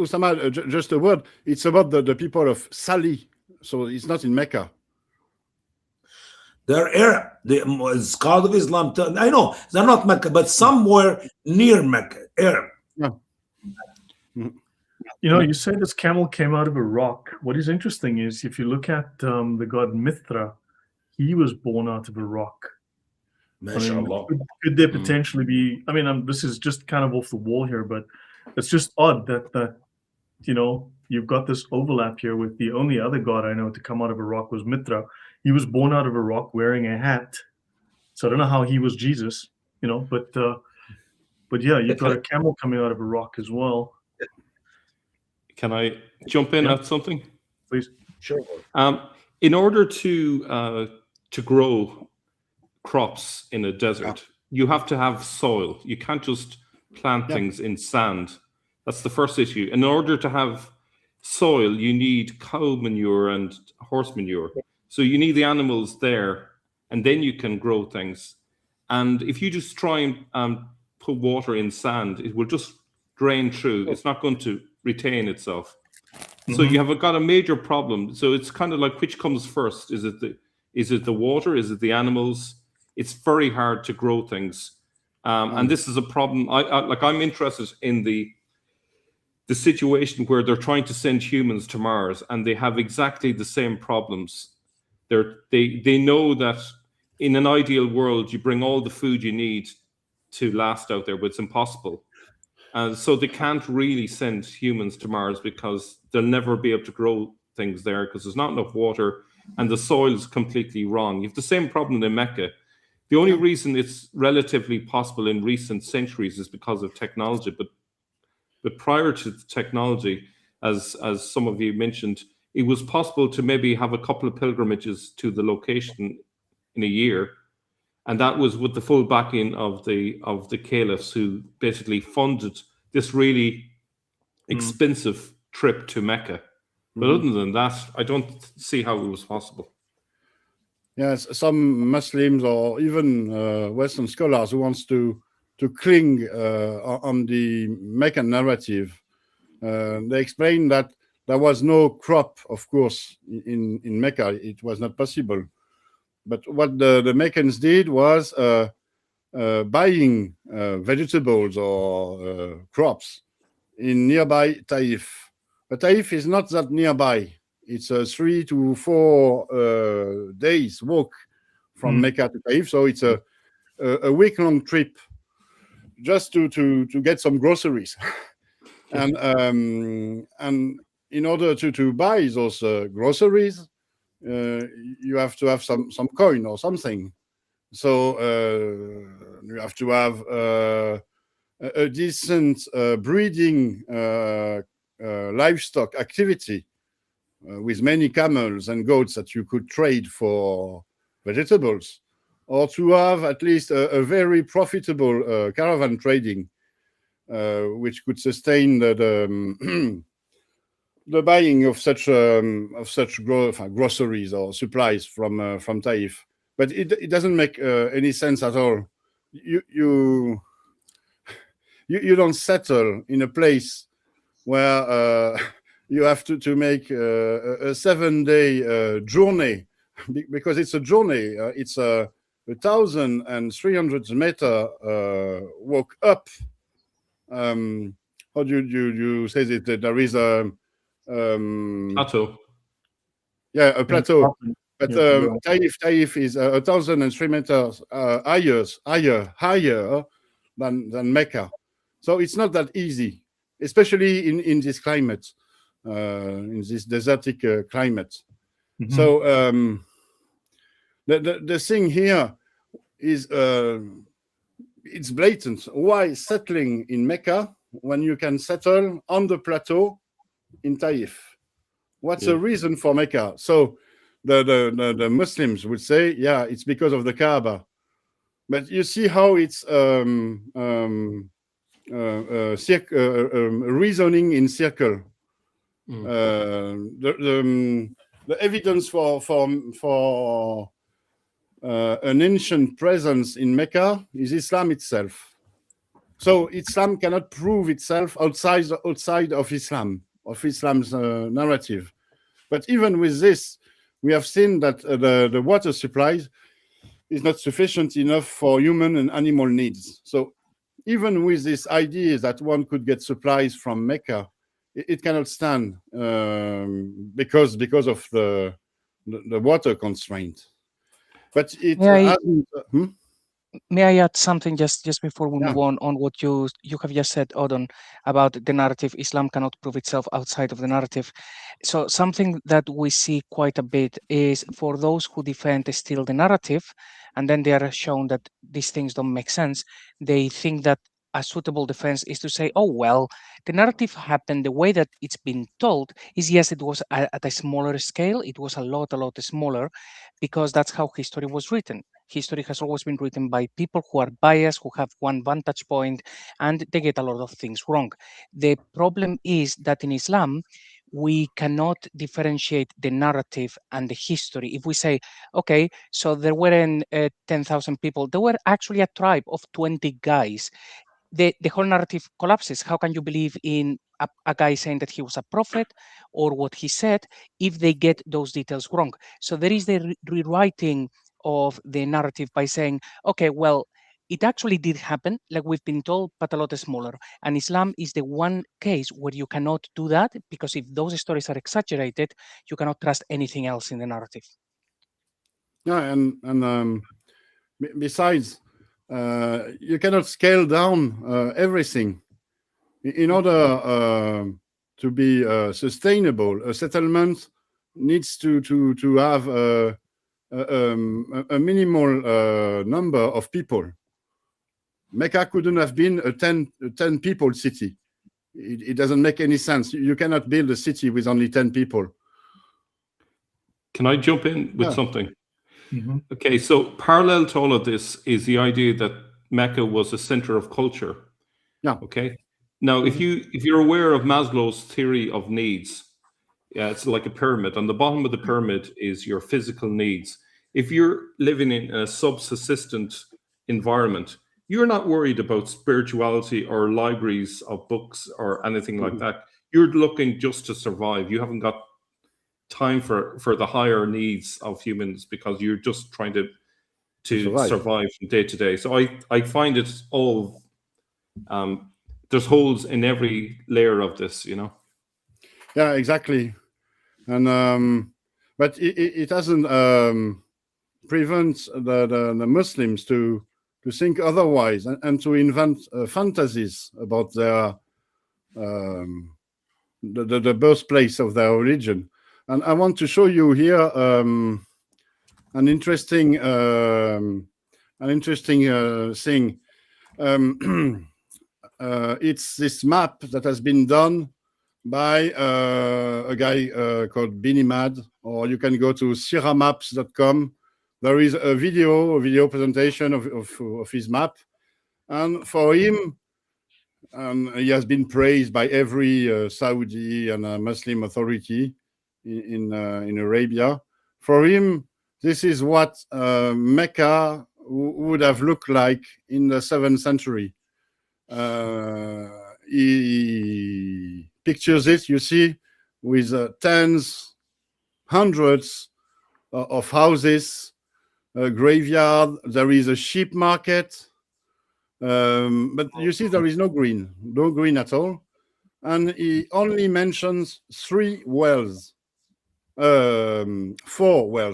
Usama, just a word. It's about the people of Sali, so it's not in Mecca. They're Arab. It's called of Islam. I know they're not Mecca, but somewhere near Mecca, Arab. Yeah. You know, you say this camel came out of a rock. What is interesting is if you look at the god Mithra, he was born out of a rock. MashaAllah. Could there potentially be? I mean, this is just kind of off the wall here, but it's just odd that you know, you've got this overlap here with the only other god I know to come out of a rock was Mithra. He was born out of a rock wearing a hat. So I don't know how he was Jesus, you know, but yeah, you've got a camel coming out of a rock as well. Can I jump in at something? Please. Sure. In order to grow crops in a desert, you have to have soil. You can't just plant things in sand. That's the first issue. In order to have soil, you need cow manure and horse manure. So you need the animals there, and then you can grow things. And if you just try and put water in sand, it will just drain through. It's not going to retain itself. So you have got a major problem. So it's kind of like, which comes first? Is it the water? Is it the animals? It's very hard to grow things. And this is a problem. I'm interested in the situation where they're trying to send humans to Mars, and they have exactly the same problems. They know that in an ideal world, you bring all the food you need to last out there, but it's impossible. And so they can't really send humans to Mars because they'll never be able to grow things there because there's not enough water and the soil is completely wrong. You have the same problem in Mecca. The only reason it's relatively possible in recent centuries is because of technology. But prior to technology, as some of you mentioned, it was possible to maybe have a couple of pilgrimages to the location in a year. And that was with the full backing of the caliphs, who basically funded this really expensive trip to Mecca. But other than that, I don't see how it was possible. Yes, some Muslims or even Western scholars who wants to cling on the Mecca narrative, they explain that there was no crop, of course, in Mecca. It was not possible. But what the Meccans did was buying vegetables or crops in nearby Taif. But Taif is not that nearby. It's a 3 to 4 days walk from Mecca to Taif. So it's a week-long trip just to get some groceries. And in order to buy those groceries, you have to have some coin or something. So you have to have a decent breeding livestock activity with many camels and goats that you could trade for vegetables, or to have at least a very profitable caravan trading, which could sustain the buying of such groceries or supplies from Taif. But it doesn't make any sense at all. You don't settle in a place where you have to make a 7-day journey, because it's a journey. It's a 1,300 meter walk up. How do you say that there is a plateau? Yeah, a plateau. But Taif is 1,003 meters higher than Mecca. So it's not that easy, especially in this climate, in this desertic climate. So the thing here is it's blatant. Why settling in Mecca when you can settle on the plateau in Taif? What's the reason for Mecca? So the Muslims would say, yeah, it's because of the Kaaba. But you see how it's reasoning in circle. Mm. The evidence for an ancient presence in Mecca is Islam itself. So Islam cannot prove itself outside of Islam's narrative. But even with this, we have seen that the water supply is not sufficient enough for human and animal needs. So even with this idea that one could get supplies from Mecca, it cannot stand because of the water constraint. But it May I add something just before we Yeah. move on what you have just said, Odon, about the narrative? Islam cannot prove itself outside of the narrative. So something that we see quite a bit is for those who defend still the narrative, and then they are shown that these things don't make sense, they think that a suitable defense is to say, oh, well, the narrative happened the way that it's been told is, yes, it was at a smaller scale. It was a lot smaller, because that's how history was written. History has always been written by people who are biased, who have one vantage point, and they get a lot of things wrong. The problem is that in Islam, we cannot differentiate the narrative and the history. If we say, okay, so there weren't 10,000 people, there were actually a tribe of 20 guys, the whole narrative collapses. How can you believe in a guy saying that he was a prophet or what he said if they get those details wrong? So there is the rewriting of the narrative by saying, okay, well, it actually did happen, like we've been told, but a lot smaller. And Islam is the one case where you cannot do that, because if those stories are exaggerated, you cannot trust anything else in the narrative. Yeah, and besides, you cannot scale down everything. In order to be sustainable, a settlement needs to have a minimal number of people. Mecca couldn't have been a 10 people city. It doesn't make any sense. You cannot build a city with only 10 people. Can I jump in with Yeah. something? Mm-hmm. Okay, so parallel to all of this is the idea that Mecca was a center of culture. Yeah. Okay. Now, if you're aware of Maslow's theory of needs, yeah, it's like a pyramid. On the bottom of the pyramid is your physical needs. If you're living in a subsistent environment, you're not worried about spirituality or libraries of books or anything like that. You're looking just to survive. You haven't got time for the higher needs of humans, because you're just trying to survive from day to day. So I find it all there's holes in every layer of this, you know. Yeah, exactly. And but it doesn't prevent the Muslims to think otherwise and to invent fantasies about their the birthplace of their religion. And I want to show you here an interesting thing. It's this map that has been done by a guy called Binimad, or you can go to siramaps.com. There is a video presentation of his map, and for him, he has been praised by every Saudi and Muslim authority in Arabia. For him, this is what Mecca would have looked like in the 7th century. He pictures it, you see, with tens, hundreds of houses, a graveyard. There is a sheep market, but you see there is no green at all. And he only mentions 4 wells,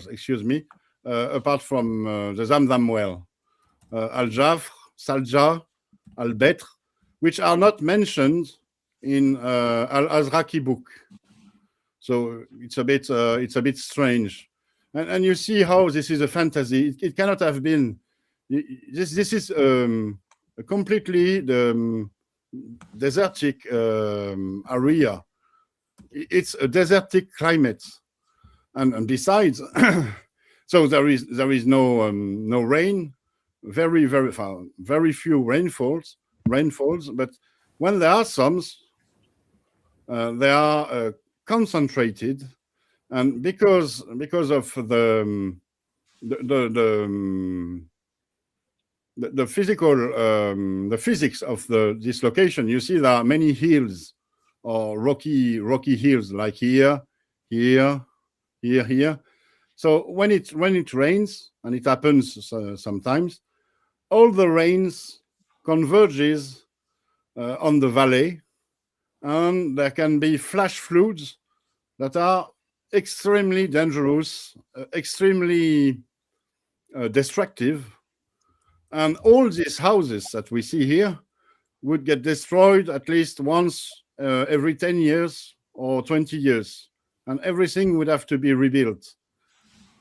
excuse me, apart from the Zamzam well, Al-Jafr, Salja, Al-Betr, which are not mentioned in Al-Azraqi book. So it's a bit strange. And you see how this is a fantasy. It cannot have been. This is a completely desertic area. It's a desertic climate, and besides, so there is no rain, very few rainfalls, rainfalls, but when there are some, they are concentrated, and because of the physical the physics of this location, you see there are many hills or rocky hills, like here. So when it rains, and it happens sometimes, all the rains converges on the valley, and there can be flash floods that are extremely dangerous, extremely destructive. And all these houses that we see here would get destroyed at least once every 10 years or 20 years, and everything would have to be rebuilt.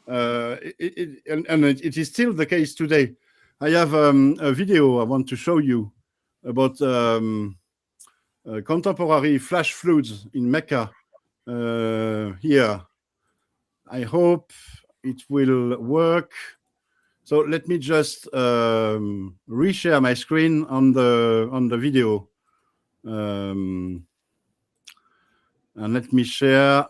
It is still the case today. I have a video I want to show you about contemporary flash floods in Mecca here. I hope it will work. So let me just reshare my screen on the video, and let me share.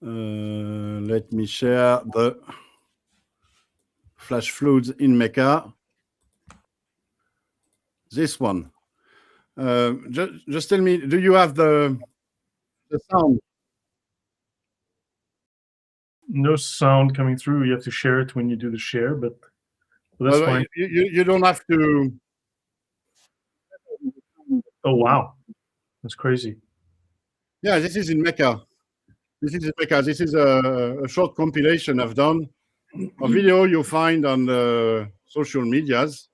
Let me share the flash floods in Mecca. This one. Just tell me, do you have the sound? No sound coming through. You have to share it when you do the share, but that's fine. You don't have to. Oh, wow. That's crazy. Yeah, this is in Mecca. This is in Mecca. This is a short compilation I've done, a video you find on the social medias.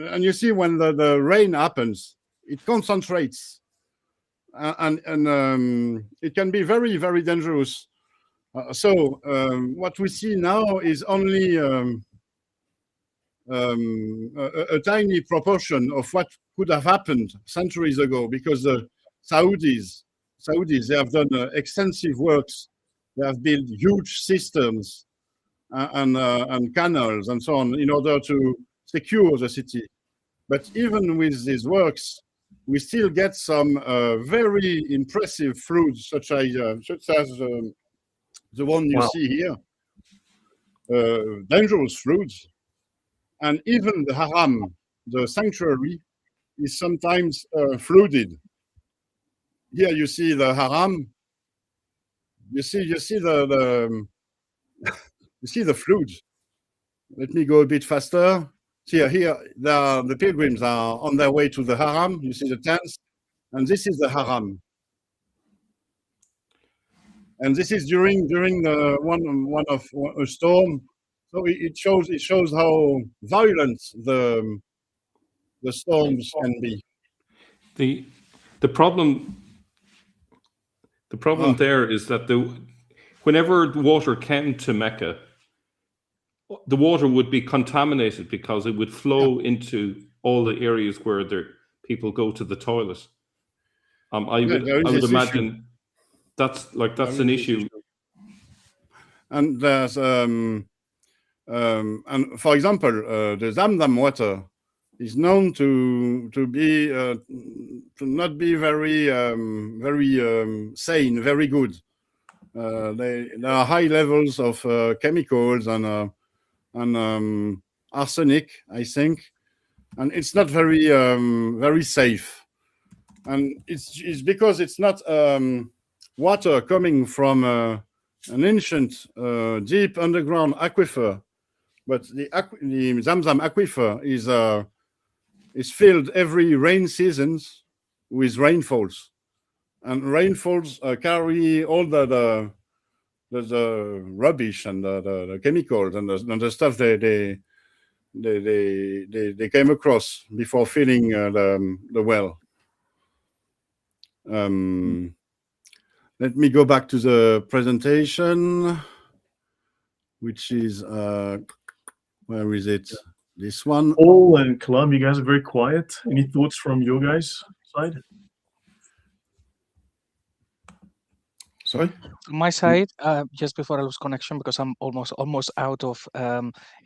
And you see when the rain happens, it concentrates. And it can be very, very dangerous. So what we see now is only a tiny proportion of what could have happened centuries ago, because the Saudis, they have done extensive works. They have built huge systems and canals and so on in order to secure the city. But even with these works, we still get some very impressive floods, such as the one you see here, dangerous floods. And even the haram, the sanctuary, is sometimes flooded. Here you see the haram. You see the you see the floods. Let me go a bit faster. Here the pilgrims are on their way to the haram. You see the tents, and this is the haram. And this is during the one of a storm. So it shows how violent the storms can be. The problem there is that whenever the water came to Mecca, the water would be contaminated because it would flow into all the areas where people go to the toilet. I would imagine that's an issue. And there's and for example, the Zamzam water is known to not be very sane, very good. There are high levels of chemicals and arsenic, I think, and it's not very safe. And it's because it's not water coming from an ancient deep underground aquifer, but the Zamzam aquifer is filled every rain seasons with rainfalls, and rainfalls carry all the rubbish and the chemicals and the stuff they came across before filling the well. Let me go back to the presentation, which is where is it? This one. Paul and Kalam, you guys are very quiet. Any thoughts from your guys' side? Sorry? From my side, just before I lose connection, because I'm almost out of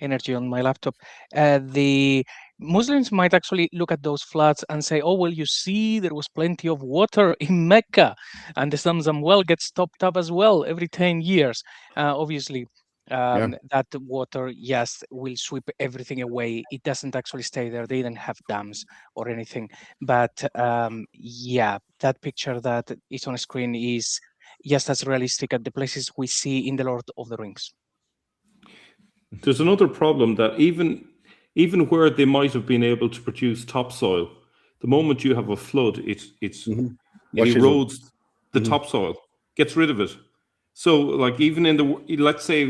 energy on my laptop, the Muslims might actually look at those floods and say, "Oh well, you see, there was plenty of water in Mecca, and the Zamzam well gets stopped up as well every 10 years." Obviously, that water, yes, will sweep everything away. It doesn't actually stay there. They didn't have dams or anything. But yeah, that picture that is on screen is just as realistic as the places we see in the Lord of the Rings. There's another problem that even where they might have been able to produce topsoil, the moment you have a flood, it Washes erodes the topsoil, gets rid of it. So, like even in the, let's say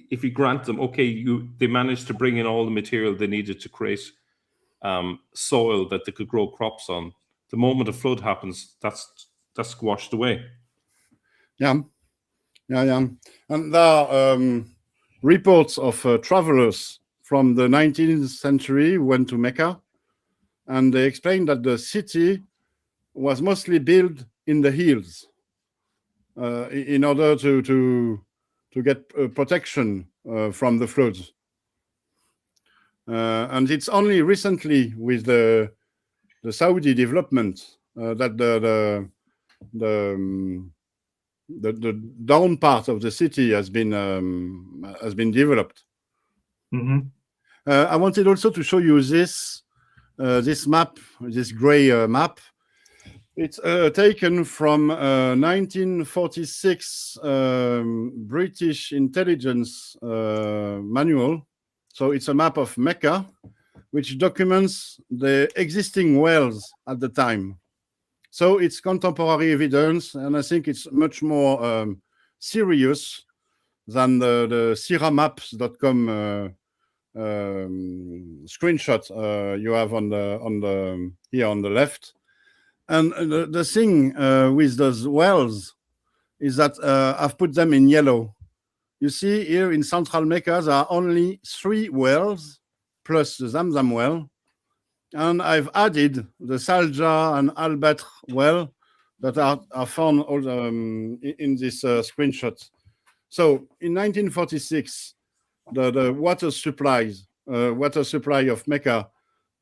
if you grant them, okay, they managed to bring in all the material they needed to create soil that they could grow crops on. The moment a flood happens, that's squashed away. Yeah. And there are reports of travelers from the 19th century went to Mecca, and they explained that the city was mostly built in the hills in order to get protection from the floods. And it's only recently with the Saudi development that the down part of the city has been developed. I wanted also to show you this map, this gray map. It's taken from 1946 British intelligence manual. So it's a map of Mecca, which documents the existing wells at the time. So it's contemporary evidence, and I think it's much more serious than the siramaps.com screenshot you have on the here on the left. And the thing with those wells is that I've put them in yellow. You see here in central Mecca, there are only 3 wells plus the Zamzam well. And I've added the Salja and Al-Badr well that are found all, in this screenshot. So in 1946, the water supply of Mecca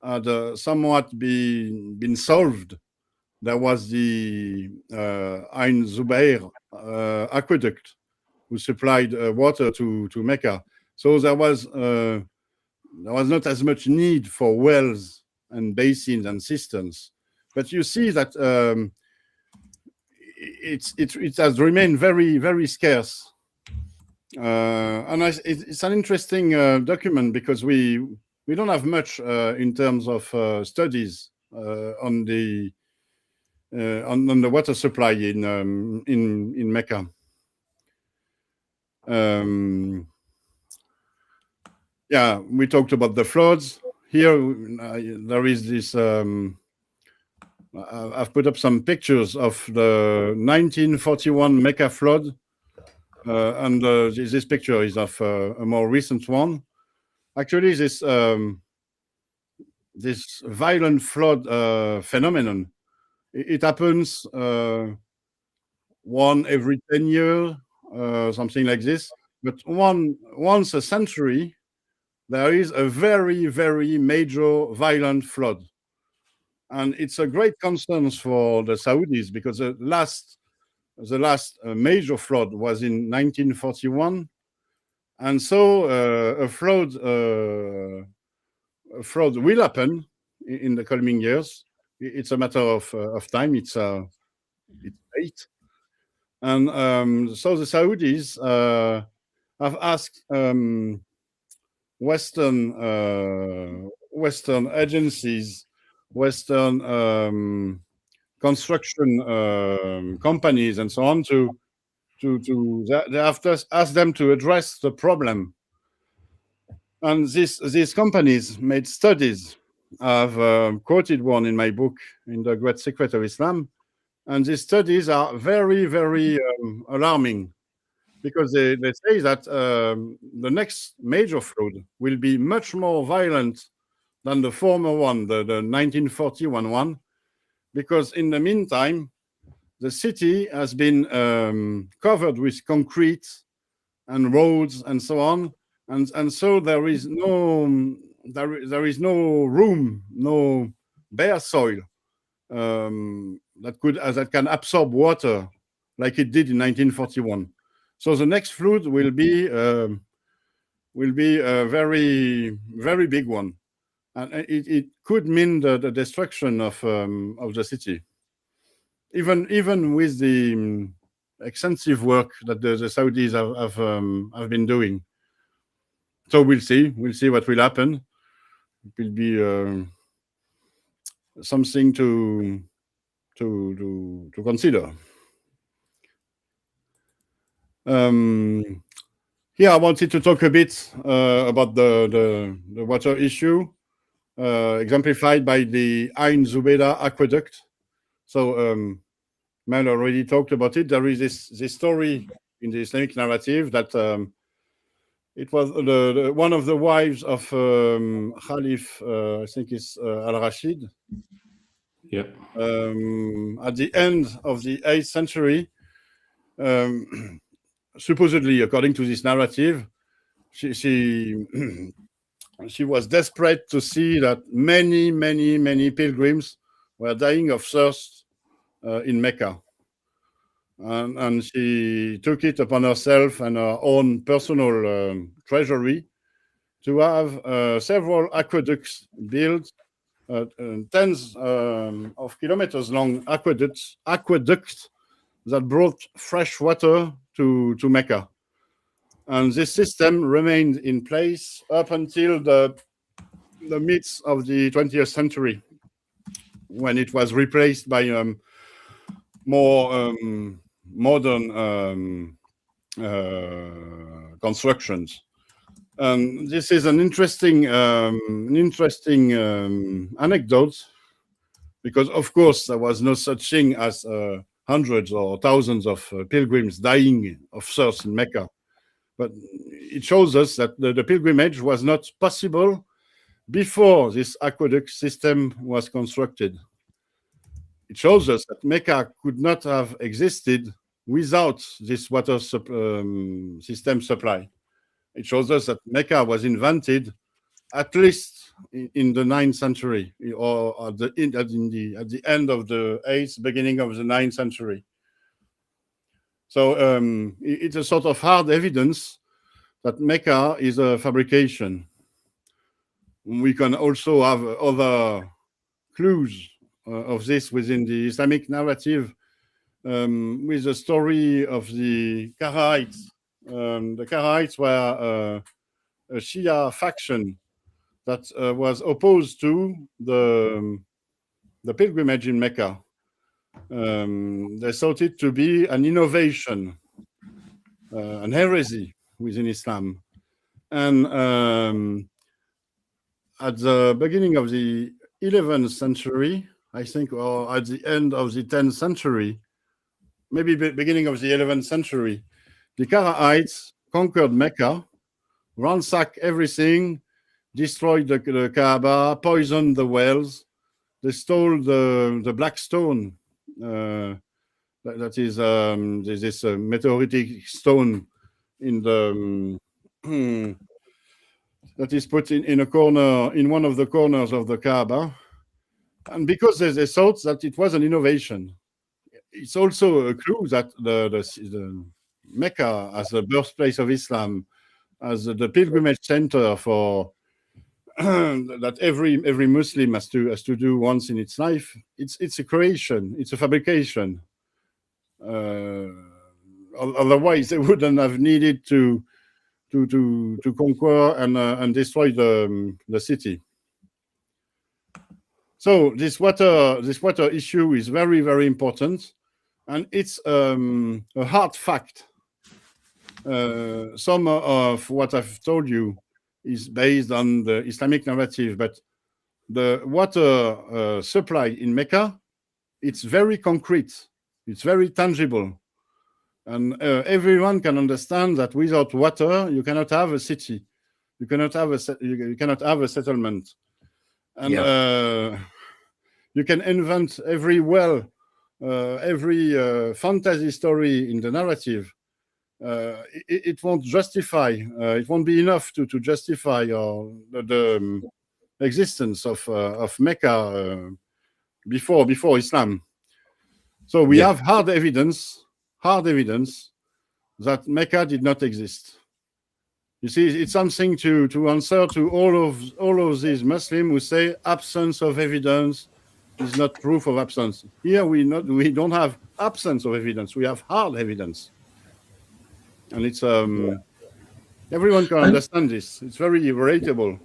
had somewhat been solved. There was the Ain Zubair aqueduct who supplied water to Mecca. So there was not as much need for wells and basins and cisterns. But you see that it has remained very, very scarce. And it's an interesting document because we don't have much in terms of studies on the water supply in Mecca. Yeah, we talked about the floods. Here there is this. I've put up some pictures of the 1941 Mecca flood, and this picture is of a more recent one. Actually, this violent flood phenomenon, it happens one every 10 years, something like this. But once a century, there is a very, very major violent flood. And it's a great concern for the Saudis because the last major flood was in 1941. And so a flood will happen in the coming years. It's a matter of time. It's fate. And so the Saudis have asked Western agencies, Western construction companies, and so on they have to ask them to address the problem. And these companies made studies. I've quoted one in my book, In the Great Secret of Islam. And these studies are very, very alarming because they say that the next major flood will be much more violent than the former one, the 1941 one, because in the meantime, the city has been covered with concrete and roads and so on, and so there is no room, no bare soil that can absorb water like it did in 1941. So the next flood will be a very, very big one, and it could mean the destruction of the city. Even with the extensive work that the Saudis have been doing. So we'll see what will happen. It will be something to consider. Here I wanted to talk a bit about the water issue, exemplified by the Ain Zubaydah aqueduct. So Mel already talked about it. There is this story in the Islamic narrative that it was one of the wives of Khalif, I think it's Al-Rashid. Yeah. At the end of the 8th century, supposedly, according to this narrative, she was desperate to see that many pilgrims were dying of thirst in Mecca. And she took it upon herself and her own personal treasury to have several aqueducts built, tens of kilometers long aqueducts that brought fresh water to Mecca. And this system remained in place up until the midst of the 20th century, when it was replaced by more modern constructions. This is an interesting anecdote, because of course there was no such thing as hundreds or thousands of pilgrims dying of thirst in Mecca. But it shows us that the pilgrimage was not possible before this aqueduct system was constructed. It shows us that Mecca could not have existed without this water system supply. It shows us that Mecca was invented at least in the 9th century, or at the end of the 8th, beginning of the 9th century. So it's a sort of hard evidence that Mecca is a fabrication. We can also have other clues of this within the Islamic narrative, with the story of the Karaites. The Karaites were a Shia faction that was opposed to the pilgrimage in Mecca. They thought it to be an innovation, an heresy within Islam. And at the beginning of the 11th century, I think, or at the end of the 10th century, maybe beginning of the 11th century, the Karaites conquered Mecca, ransacked everything, destroyed the Kaaba, poisoned the wells. They stole the black stone. That is this meteoritic stone in the that is put in a corner, in one of the corners of the Kaaba. And because they thought that it was an innovation, it's also a clue that the Mecca, as the birthplace of Islam, as the pilgrimage center for that every Muslim has to do once in its life, it's a creation, it's a fabrication. Otherwise, they wouldn't have needed to conquer and destroy the city. So this water issue is very, very important, and it's a hard fact. Some of what I've told you is based on the Islamic narrative, but the water supply in Mecca, it's very concrete, it's very tangible, and everyone can understand that without water you cannot have a city, you cannot have a settlement, and you can invent every well every fantasy story in the narrative, it won't justify. It won't be enough to justify the existence of Mecca before Islam. So we have hard evidence that Mecca did not exist. You see, it's something to answer to all of these Muslims who say absence of evidence is not proof of absence. Here we don't have absence of evidence. We have hard evidence, and it's everyone can understand this. It's very relatable.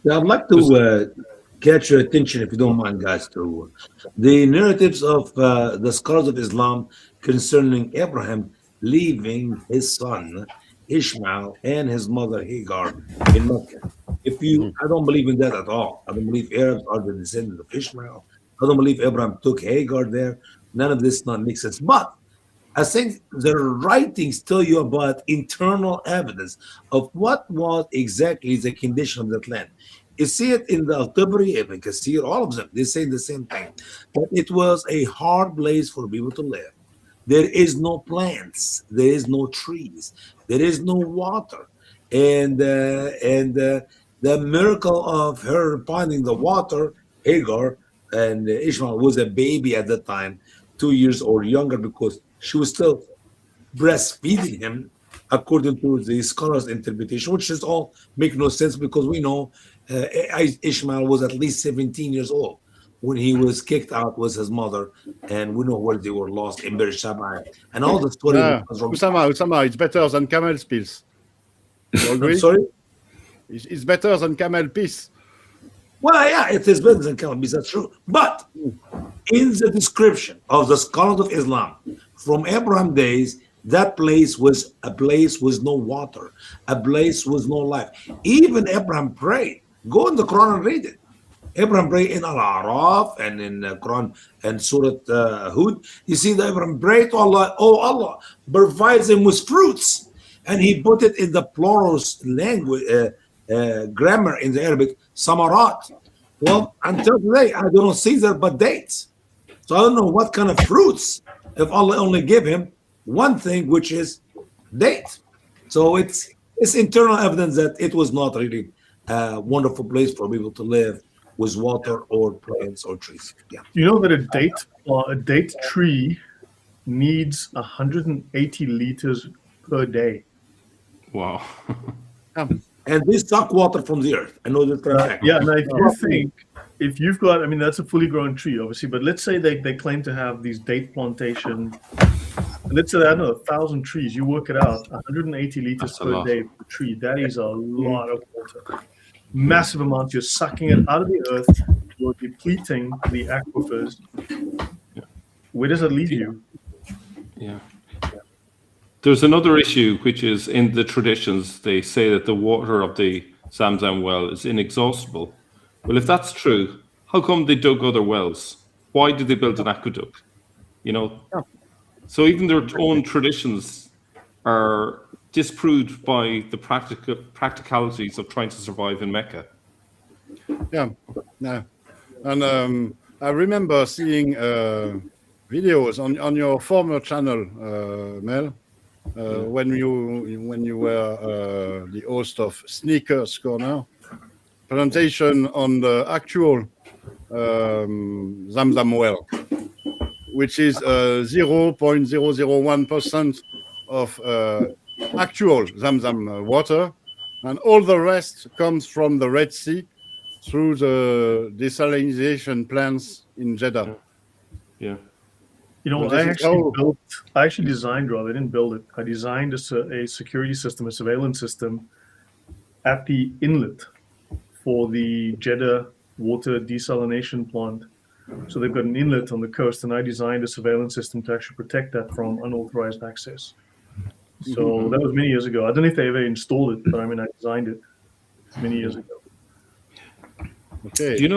I'd like to catch your attention, if you don't mind, guys, to the narratives of the scholars of Islam concerning Abraham leaving his son Ishmael and his mother Hagar in Mecca. I don't believe in that at all. I don't believe Arabs are the descendants of Ishmael. I don't believe Abraham took Hagar there. None of this makes sense. But I think the writings tell you about internal evidence of what was exactly the condition of that land. You see it in the Al-Tabari, Ibn Kathir, all of them. They say the same thing. That it was a hard place for people to live. There is no plants. There is no trees. There is no water. And the miracle of her finding the water, Hagar and Ishmael was a baby at that time, 2 years or younger, because she was still breastfeeding him, according to the scholars' interpretation, which is all make no sense because we know Ishmael was at least 17 years old when he was kicked out with his mother, and we know where they were lost in Beersheba. And all the story was from Usama, it's better than camel pills. You agree? I'm sorry? It's better than camel piss. Well, yeah, it is better than camel piss, that's true. But in the description of the scholars of Islam from Abraham days, that place was a place with no water, a place with no life. Even Abraham prayed. Go in the Quran and read it. Abraham prayed in Al-A'raf and in Quran and Surah Hud. You see that Abraham prayed to Allah, oh Allah, provides him with fruits. And he put it in the plural language, grammar in the Arabic, samarat. Well, until today, I don't see there but dates. So I don't know what kind of fruits if Allah only gave him one thing, which is date. So it's internal evidence that it was not really a wonderful place for people to live with water or plants or trees. Yeah. You know that a date tree needs 180 liters per day. Wow. And they suck water from the earth. I know that for a fact. Yeah, now if you've got, I mean, that's a fully grown tree, obviously, but let's say they claim to have these date plantation. Let's say, I don't know, 1,000 trees. You work it out, 180 liters per day per tree. That is a lot of water. Massive amounts. You're sucking it out of the earth. You're depleting the aquifers. Where does that leave you? Yeah. There's another issue, which is in the traditions, they say that the water of the Zamzam well is inexhaustible. Well, if that's true, how come they dug other wells? Why did they build an aqueduct? You know? So even their own traditions are disproved by the practicalities of trying to survive in Mecca. Yeah. And I remember seeing videos on your former channel, Mel, when you were the host of Sneakers Corner, presentation on the actual Zamzam well, which is 0.001% of actual Zamzam water, and all the rest comes from the Red Sea through the desalination plants in Jeddah. Yeah. You know, I actually designed, rather, I didn't build it. I designed a security system, a surveillance system at the inlet for the Jeddah water desalination plant. So they've got an inlet on the coast, and I designed a surveillance system to actually protect that from unauthorized access. So that was many years ago. I don't know if they ever installed it, but I mean, I designed it many years ago. Okay. Do you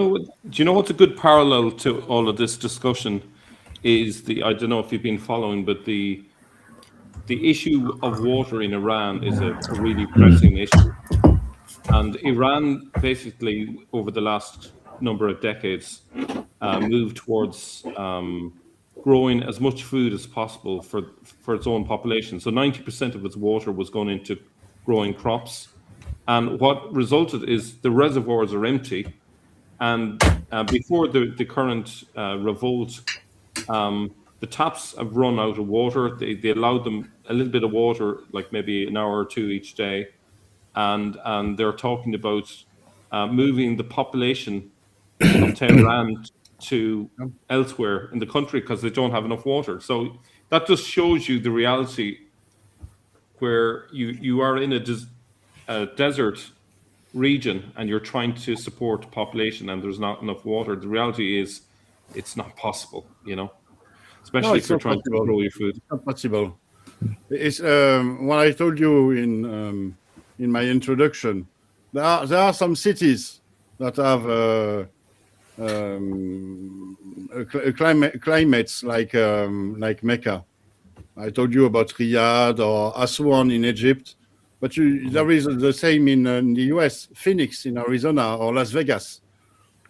know what's a good parallel to all of this discussion is I don't know if you've been following, but the issue of water in Iran is a really pressing issue. And Iran basically over the last number of decades, moved towards growing as much food as possible for its own population. So 90% of its water was going into growing crops. And what resulted is the reservoirs are empty. And before the current revolt, the taps have run out of water. They allowed them a little bit of water, like maybe an hour or two each day. And they're talking about moving the population of Tehran to elsewhere in the country because they don't have enough water. So that just shows you the reality where you are in a desert region and you're trying to support population and there's not enough water. The reality is it's not possible, especially if you're trying to grow your food. It's not possible. It's what I told you in my introduction. There are some cities that have climates like Mecca. I told you about Riyadh or Aswan in Egypt, but there is the same in the US, Phoenix in Arizona or Las Vegas.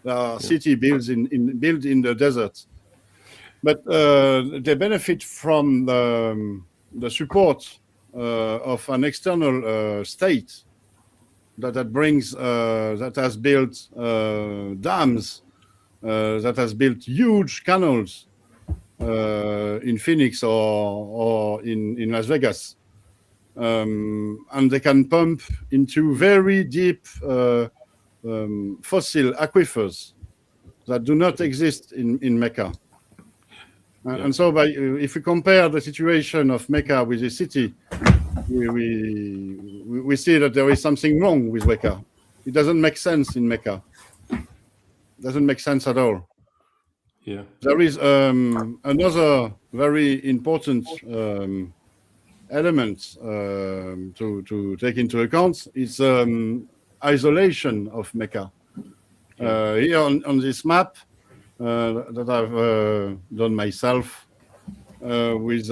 There are city built in the desert, but they benefit from the support of an external state that brings that has built dams, that has built huge canals in Phoenix or in Las Vegas, and they can pump into very deep fossil aquifers that do not exist in Mecca. And so, if we compare the situation of Mecca with the city, we see that there is something wrong with Mecca. It doesn't make sense in Mecca. It doesn't make sense at all. Yeah. There is another very important element to take into account. It's isolation of Mecca. Here on this map that I've done myself with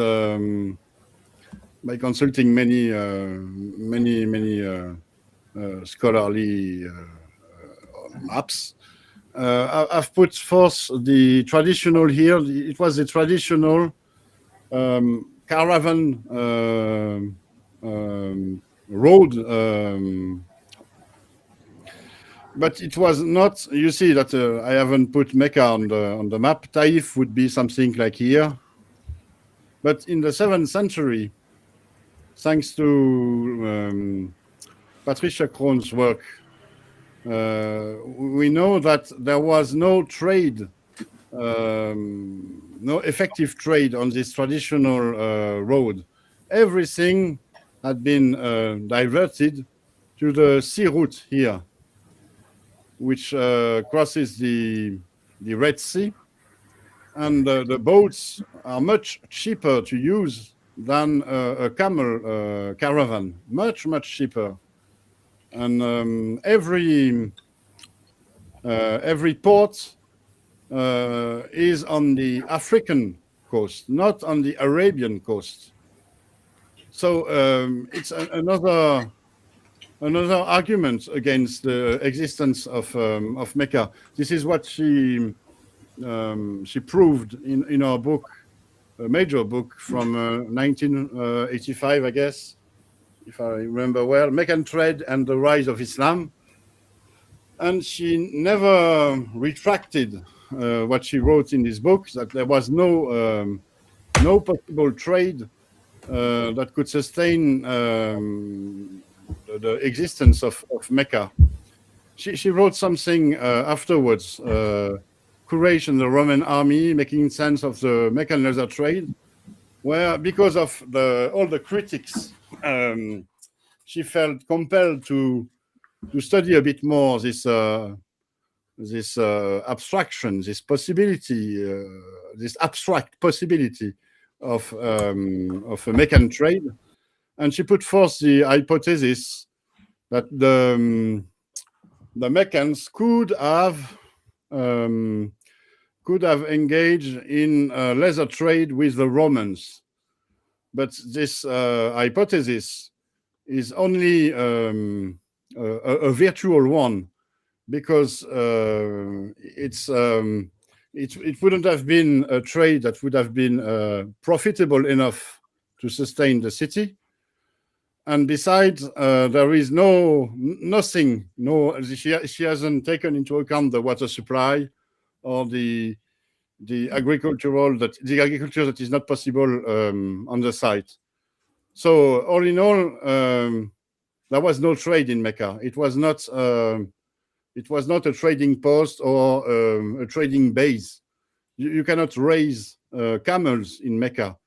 by consulting many scholarly maps. I've put forth the traditional here. It was the traditional caravan road, but it was not. You see that I haven't put Mecca on the map. Taif would be something like here, but in the 7th century, thanks to Patricia Krohn's work, we know that there was no trade, no effective trade on this traditional road. Everything had been diverted to the sea route here, which crosses the Red Sea, and the boats are much cheaper to use than a camel caravan, much cheaper. And every port is on the African coast, not on the Arabian coast. So it's another argument against the existence of Mecca. This is what she proved in our book, a major book from 1985, I guess, if I remember well, Meccan Trade and the Rise of Islam. And she never retracted what she wrote in this book, that there was no possible trade that could sustain the existence of Mecca. She wrote something afterwards, Curation the Roman army, making sense of the Meccan leather trade, where because of all the critics, she felt compelled to study a bit more this abstraction, this possibility, this abstract possibility of a Meccan trade, and she put forth the hypothesis that the Meccans could have engaged in leather trade with the Romans, but this hypothesis is only a virtual one, because it wouldn't have been a trade that would have been profitable enough to sustain the city. And besides, there is nothing. She hasn't taken into account the water supply or the agriculture that is not possible on the site. So all in all, there was no trade in Mecca. It was not a trading post or a trading base. You cannot raise camels in Mecca.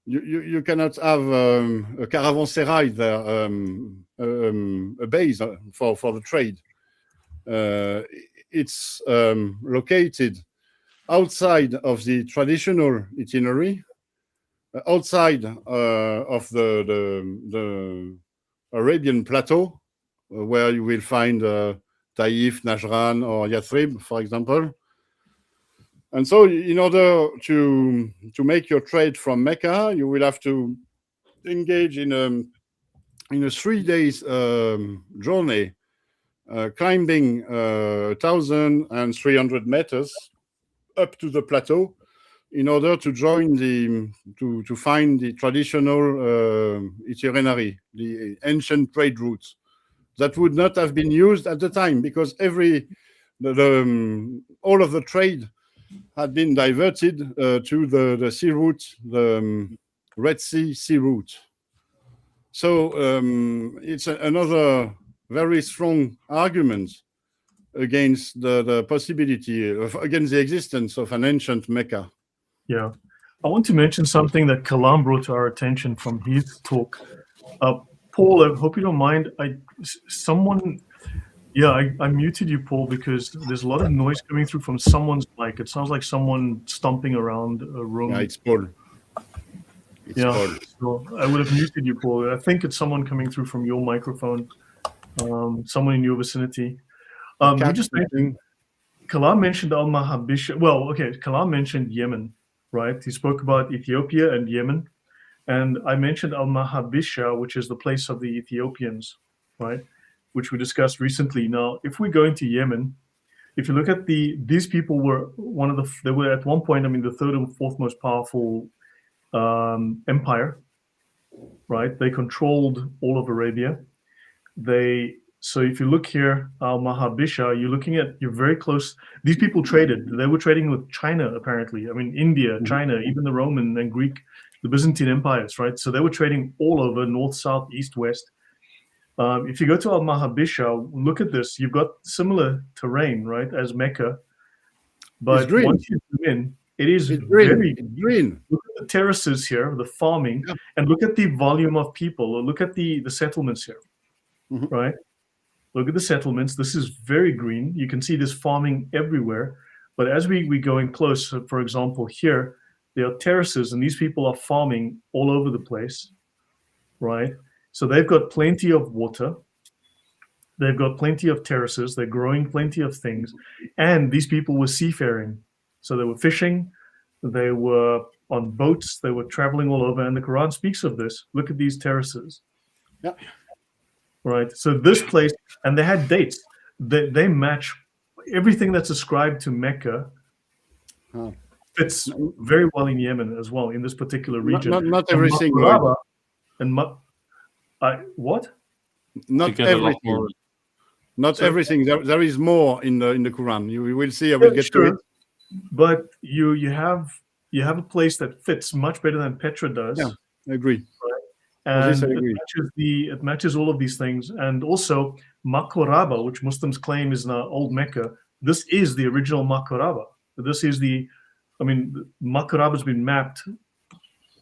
You cannot have a caravanserai there, a base for the trade. It's located outside of the traditional itinerary, outside of the Arabian plateau, where you will find Taif, Najran, or Yathrib, for example. And so in order to make your trade from Mecca, you will have to engage in a 3 days journey, climbing 1,300 meters up to the plateau in order to join to find the traditional itinerary, the ancient trade routes that would not have been used at the time, because all of the trade had been diverted to the sea route, the Red Sea route. So it's another very strong argument against the possibility against the existence of an ancient Mecca. Yeah, I want to mention something that Kalam brought to our attention from his talk. Paul, I hope you don't mind. I muted you, Paul, because there's a lot of noise coming through from someone's mic. It sounds like someone stomping around a room. Yeah, it's Paul. Paul. So I would have muted you, Paul. I think it's someone coming through from your microphone, someone in your vicinity. Kalam mentioned Al-Mahabisha. Well, okay, Kalam mentioned Yemen, right? He spoke about Ethiopia and Yemen. And I mentioned Al-Mahabisha, which is the place of the Ethiopians, right? Which we discussed recently. Now, if we go into Yemen, if you look at these people were they were at one point, the third or fourth most powerful empire, right? They controlled all of Arabia. So if you look here, Al-Mahabisha, you're very close. These people traded. They were trading with China, apparently. India, China, even the Roman and Greek, the Byzantine empires, right? So they were trading all over, north, south, east, west. If you go to Al-Mahabisha, look at this. You've got similar terrain, right, as Mecca. But once you zoom in, it is very green. Look at the terraces here, the farming, and look at the volume of people. Or look at the settlements here, right? Look at the settlements. This is very green. You can see this farming everywhere. But as we go in close, for example, here, there are terraces, and these people are farming all over the place, right? So they've got plenty of water. They've got plenty of terraces. They're growing plenty of things. And these people were seafaring. So they were fishing. They were on boats. They were traveling all over. And the Quran speaks of this. Look at these terraces. Yeah. Right. So this place, and they had dates. They match everything that's ascribed to Mecca. Fits very well in Yemen as well, in this particular region. Not everything. What? Not everything. Not everything. There is more in the Quran. You will see. I will get to it. But you have a place that fits much better than Petra does. Yeah, I agree. Right? And it matches all of these things. And also Makoraba, which Muslims claim is the old Mecca. This is the original Makoraba. This is Makoraba has been mapped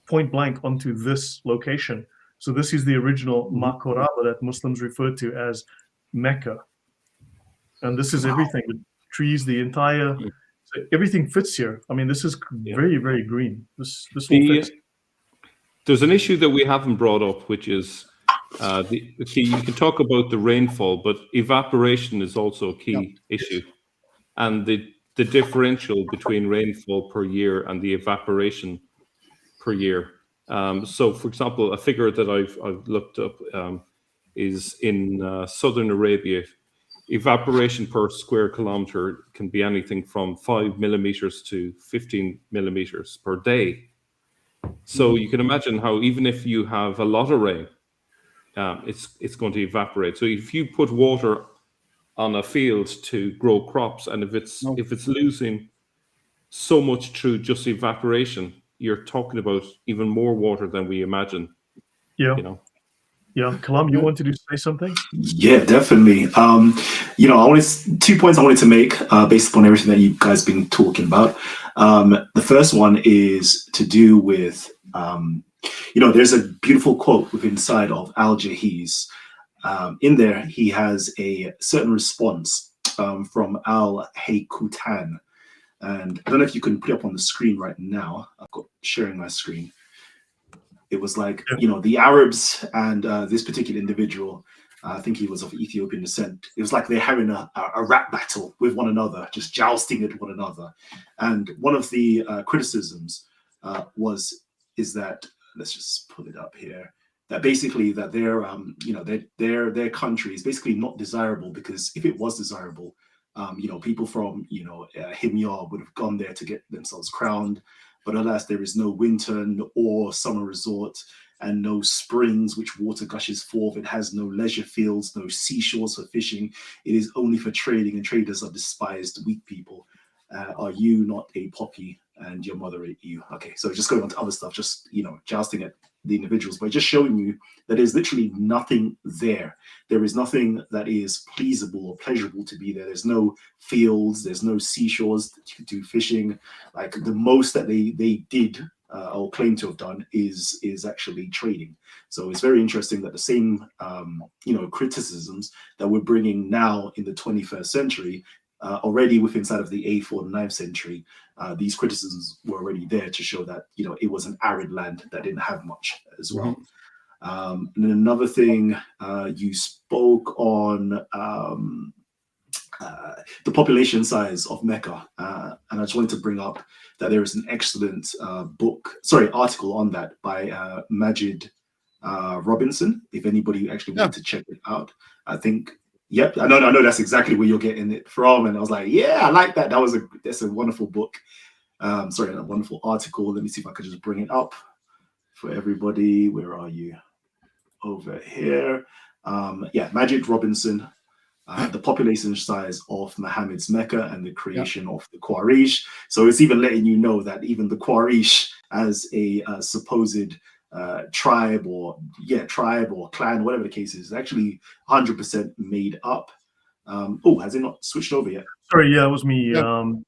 point blank onto this location. So this is the original Makoraba that Muslims refer to as Mecca. And this is everything. The trees, the entire, everything fits here. This is very, very green. This all fits. There's an issue that we haven't brought up, which is you can talk about the rainfall, but evaporation is also a key issue. And the differential between rainfall per year and the evaporation per year. So, for example, a figure that I've looked up is in southern Arabia. evaporation per square kilometer can be anything from 5 millimeters to 15 millimeters per day. So you can imagine how even if you have a lot of rain, it's going to evaporate. So if you put water on a field to grow crops, and if it's losing so much through just evaporation, you're talking about even more water than we imagine. Yeah. You know. Yeah, Kalam, you wanted to say something? Yeah, definitely. I 2 points I wanted to make based upon everything that you guys been talking about. The first one is to do with, there's a beautiful quote within inside of Al-Jahiz. In there, he has a certain response from Al-Haykutan. And I don't know if you can put it up on the screen right now. I've got sharing my screen. It was like, the Arabs and this particular individual, I think he was of Ethiopian descent. It was like they're having a rap battle with one another, just jousting at one another. And one of the criticisms is that, let's just pull it up here, that basically that their country is basically not desirable, because if it was desirable, people from Himyar would have gone there to get themselves crowned. But alas, there is no winter or summer resort, and no springs which water gushes forth. It has no leisure fields, no seashores for fishing. It is only for trading, and traders are despised, weak people. Are you not a poppy, and your mother ate you? Okay, so just going on to other stuff, just jousting at the individuals, but just showing you that there's literally nothing there. There is nothing that is pleasable or pleasurable to be there. There's no fields, there's no seashores that you could do fishing. Like the most that they did or claim to have done is actually trading. So it's very interesting that the same criticisms that we're bringing now in the 21st century, already with inside of the 8th or 9th century, these criticisms were already there to show that it was an arid land that didn't have much as well. And then another thing, you spoke on the population size of Mecca, and I just wanted to bring up that there is an excellent article on that by Majid Robinson. If anybody actually wanted to check it out, I think. Yep, I know that's exactly where you're getting it from, and I was like, yeah, I like that. That's a wonderful book. A wonderful article. Let me see if I could just bring it up for everybody. Where are you? Over here. Majid Robinson, the population size of Muhammad's Mecca and the creation of the Quraysh. So it's even letting you know that even the Quraysh, as a supposed tribe or clan, whatever the case is actually 100% made up. Has it not switched over yet? Sorry, it was me.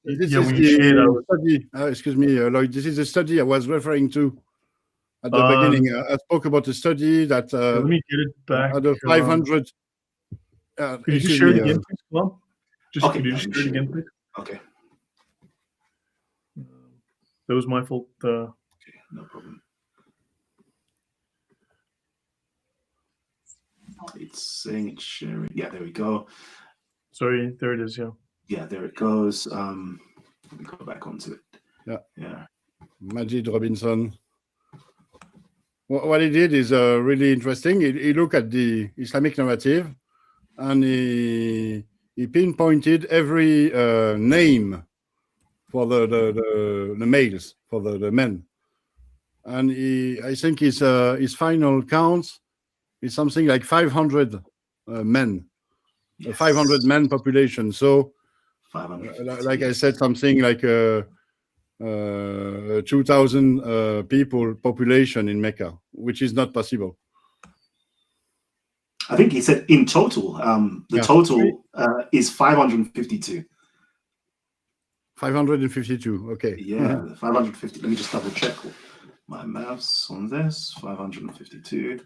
This is when you shared, study. Excuse me, Lloyd. This is the study I was referring to at the beginning. I spoke about a study that let me get it back. out of 500. Could you just share it again, please? Well, could you just share it again, please? Okay. That was my fault. Okay, no problem. It's saying it's sharing. Yeah, there we go. Sorry, there it is. Yeah, there it goes. Let me go back onto it. Yeah. Majid Robinson. What he did is really interesting. He looked at the Islamic narrative, and he pinpointed every name for the males, for the men, and I think his final count is something like 500 men, Yes. 500 men population. So, 550. like I said, something like 2,000 people population in Mecca, which is not possible. I think he said in total. Total is 552. 552. Okay. Yeah, 550. Let me just double check my maths on this. 552.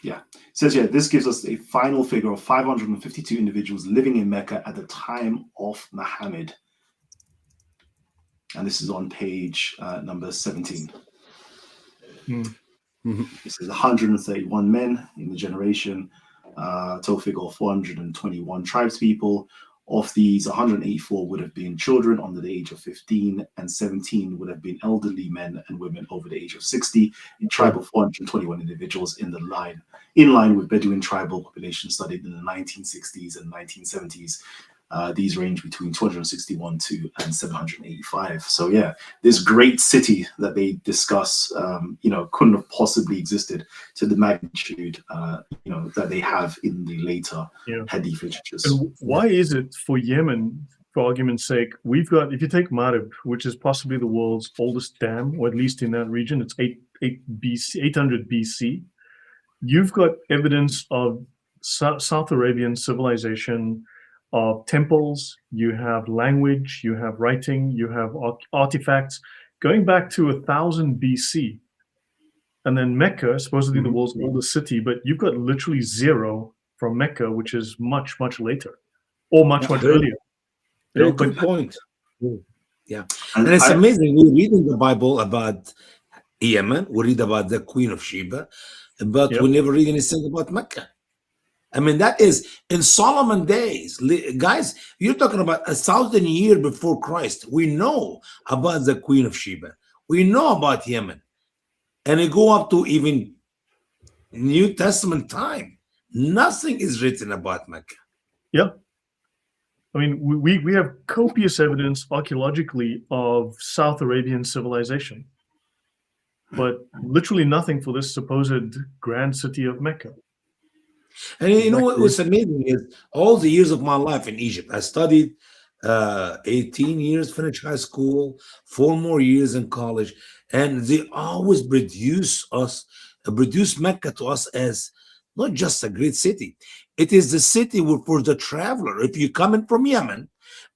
It says this gives us a final figure of 552 individuals living in Mecca at the time of Muhammad. And this is on page number 17. It says 131 men in the generation, total figure of 421 tribespeople, Of these, 184 would have been children under the age of 15, and 17 would have been elderly men and women over the age of 60, a tribe of 421 individuals in line with Bedouin tribal population studied in the 1960s and 1970s. These range between 261 and 785. So yeah, this great city that they discuss, couldn't have possibly existed to the magnitude, that they have in the later Hadith literatures. And why is it for Yemen, for argument's sake, we've got, if you take Marib, which is possibly the world's oldest dam, or at least in that region, it's 800 BC. You've got evidence of South Arabian civilization, of temples, you have language, you have writing, you have artifacts going back to 1000 BC. And then Mecca, supposedly the world's oldest city, but you've got literally zero from Mecca, which is much, much later, or much earlier. Very good point. Yeah. And it's amazing. We read in the Bible about Yemen, we read about the Queen of Sheba, but we never read anything about Mecca. I mean, that is in Solomon days. Guys, you're talking about 1,000 years before Christ. We know about the Queen of Sheba. We know about Yemen. And you go up to even New Testament time. Nothing is written about Mecca. Yeah. I mean, we have copious evidence archaeologically of South Arabian civilization, but literally nothing for this supposed grand city of Mecca. And you know what was amazing is all the years of my life in Egypt. I studied 18 years, finished high school, 4 more years in college, and they always produce Mecca to us as not just a great city. It is the city for the traveler. If you're coming from Yemen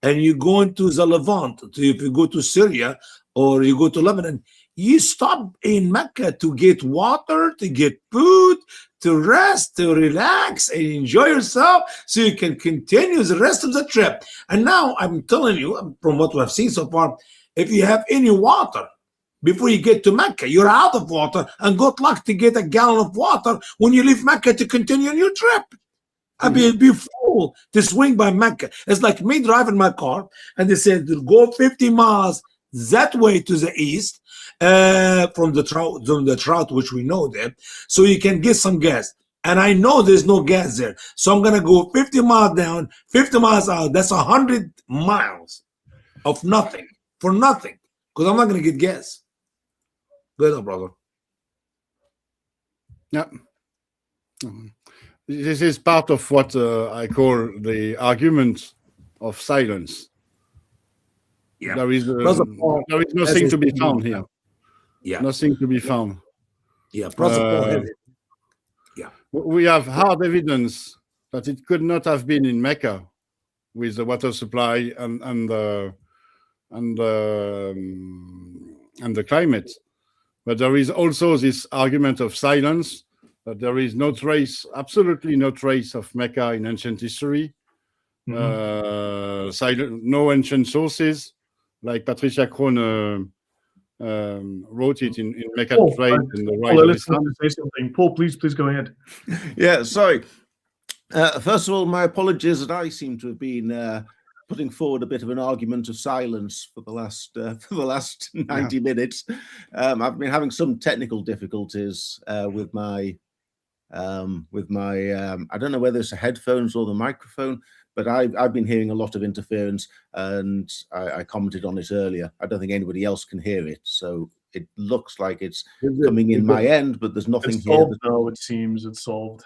and you go into the Levant, if you go to Syria or you go to Lebanon, you stop in Mecca to get water, to get food, to rest, to relax, and enjoy yourself so you can continue the rest of the trip. And now I'm telling you, from what we have seen so far, if you have any water before you get to Mecca, you're out of water, and good luck to get a gallon of water when you leave Mecca to continue your trip. I mean, it'd be full to swing by Mecca. It's like me driving my car, and they said, go 50 miles that way to the east, from the trout, which we know there, so you can get some gas. And I know there's no gas there, so I'm gonna go 50 miles down, 50 miles out. That's 100 miles of nothing for nothing, because I'm not gonna get gas. Go ahead, brother. Yeah. This is part of what I call the argument of silence. Yeah. There is nothing to be found here. Yeah. Nothing to be found. Yeah. We have hard evidence that it could not have been in Mecca with the water supply and the climate. But there is also this argument of silence, that there is no trace, absolutely no trace of Mecca in ancient history. No ancient sources, like Patricia Krohn wrote it in Mecca Trade and the Rise of Islam. Say something. Paul, please go ahead. Yeah, sorry. First of all, my apologies that I seem to have been putting forward a bit of an argument of silence for the last 90 minutes. I've been having some technical difficulties with my I don't know whether it's the headphones or the microphone, but I've been hearing a lot of interference, and I commented on it earlier. I don't think anybody else can hear it, so it looks like it's coming in my end, but there's nothing it's here. Solved now, it seems it's solved.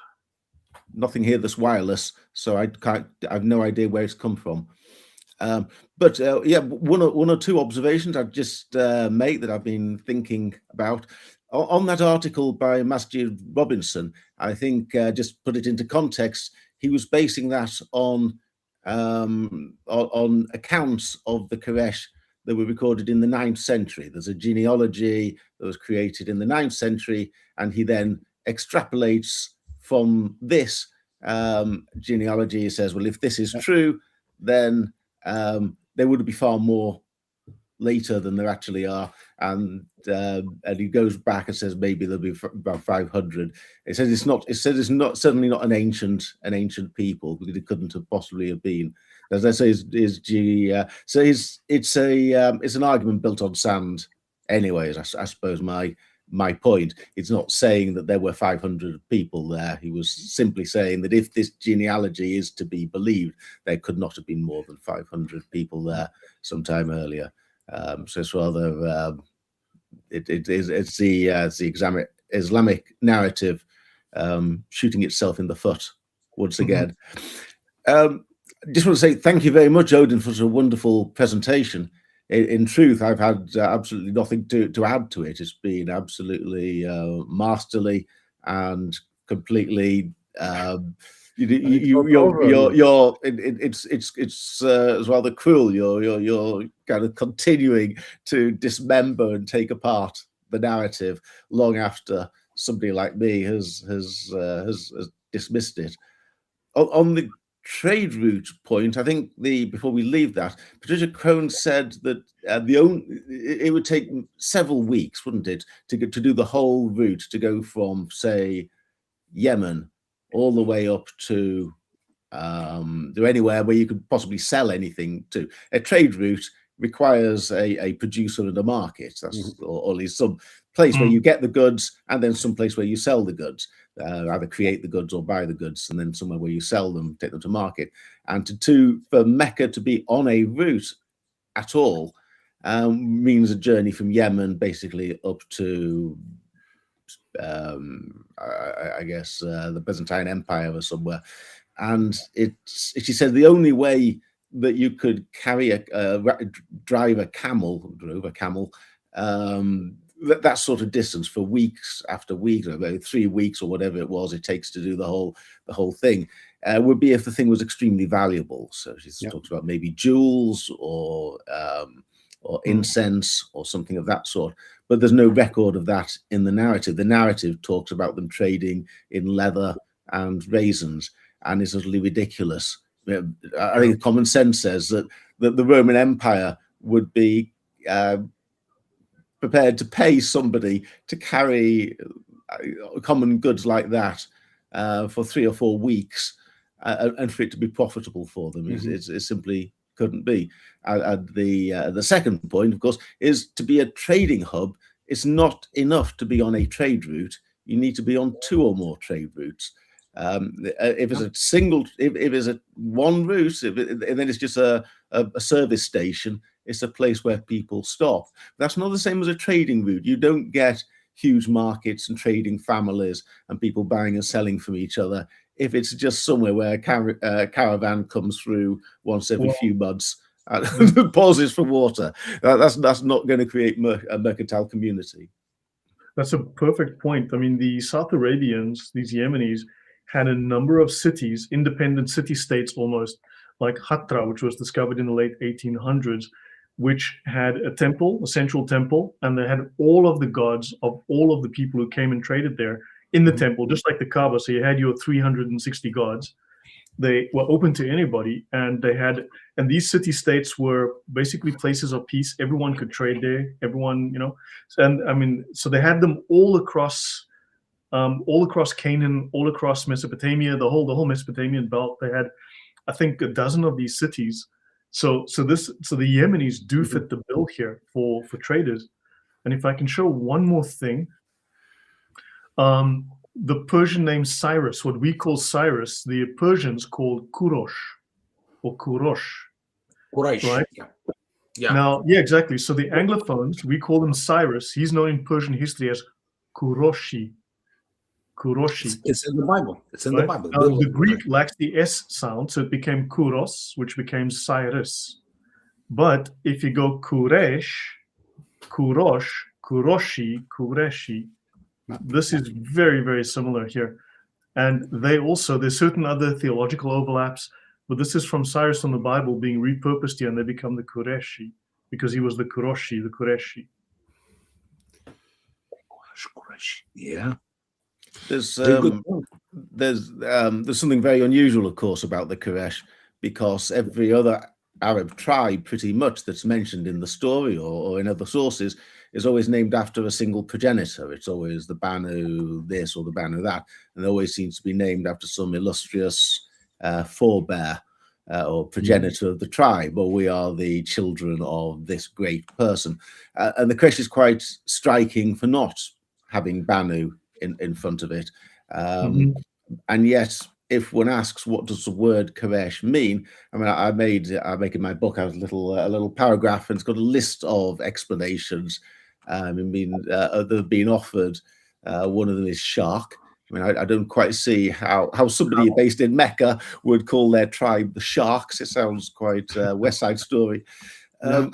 Nothing here that's wireless, so I've no idea where it's come from. But one or two observations I've just made that I've been thinking about. On that article by Masjid Robinson, I think just put it into context, he was basing that on accounts of the Quraysh that were recorded in the 9th century. There's a genealogy that was created in the 9th century, and he then extrapolates from this genealogy. He says, well, if this is true, then there would be far more later than there actually are, and he goes back and says maybe there'll be about 500. It says it's not. It says it's not, certainly not an ancient people, because it couldn't have possibly have been. As I say, so it's an argument built on sand. Anyways, I suppose my point. It's not saying that there were 500 people there. He was simply saying that if this genealogy is to be believed, there could not have been more than 500 people there sometime earlier. So it's rather it's the Islamic narrative shooting itself in the foot once again. Just want to say thank you very much, Odin, for such a wonderful presentation. In truth, I've had absolutely nothing to add to it. It's been absolutely masterly and completely. It's rather cruel. You're kind of continuing to dismember and take apart the narrative long after somebody like me has dismissed it. On the trade route point, I think before we leave that, Patricia Crone said that it would take several weeks, wouldn't it, to do the whole route, to go from, say, Yemen all the way up to anywhere where you could possibly sell anything to. A trade route requires a producer and a market. That's or at least some place where you get the goods, and then some place where you sell the goods. Either create the goods or buy the goods, and then somewhere where you sell them, take them to market. And for Mecca to be on a route at all means a journey from Yemen basically up to I guess the Byzantine Empire or somewhere. And she said the only way that you could drive a camel that sort of distance for weeks after weeks, about 3 weeks or whatever it was it takes to do the whole thing, would be if the thing was extremely valuable. So she talks about maybe jewels or incense or something of that sort. But there's no record of that in the narrative. The narrative talks about them trading in leather and raisins, and it's utterly ridiculous. I think common sense says that the Roman Empire would be prepared to pay somebody to carry common goods like that for 3 or 4 weeks, and for it to be profitable for them. It simply couldn't be. The second point, of course, is to be a trading hub. It's not enough to be on a trade route. You need to be on 2 or more trade routes. If it's one route, and then it's just a service station. It's a place where people stop. That's not the same as a trading route. You don't get huge markets and trading families and people buying and selling from each other if it's just somewhere where a caravan comes through once every few months and pauses for water. That's not going to create a mercantile community. That's a perfect point. I mean, the South Arabians, these Yemenis, had a number of cities, independent city-states almost, like Hatra, which was discovered in the late 1800s, which had a temple, a central temple, and they had all of the gods of all of the people who came and traded there in the temple, just like the Kaaba. So you had your 360 gods. They were open to anybody, and these city-states were basically places of peace. Everyone could trade there. Everyone, and I mean, so they had them all across Canaan, all across Mesopotamia, the whole Mesopotamian belt. They had, I think, a dozen of these cities. So the Yemenis do fit the bill here for traders. And if I can show one more thing, the Persian name Cyrus, what we call Cyrus, the Persians called Kurosh or Kurosh. Quraysh, right? Yeah. Now, yeah, exactly. So the Anglophones, we call him Cyrus. He's known in Persian history as Kuroshi. It's in the Bible. It's in right? the Bible. The Greek lacks the S sound, so it became Kuros, which became Cyrus. But if you go Kuresh, Kurosh, Kuroshi, Kureshi, this is very, very similar here. And there's certain other theological overlaps, but this is from Cyrus from the Bible being repurposed here, and they become the Kureshi because he was the Kuroshi, the Kureshi. Yeah. There's something very unusual, of course, about the Quraysh, because every other Arab tribe, pretty much, that's mentioned in the story or in other sources, is always named after a single progenitor. It's always the Banu this or the Banu that, and it always seems to be named after some illustrious forebear or progenitor of the tribe, or we are the children of this great person. And the Quraysh is quite striking for not having Banu in front of it. And yet, if one asks, what does the word Quraysh mean? I mean, I make in my book a little paragraph, and it's got a list of explanations that have been offered. One of them is shark. I mean, I don't quite see how somebody based in Mecca would call their tribe the Sharks. It sounds quite West Side Story. Another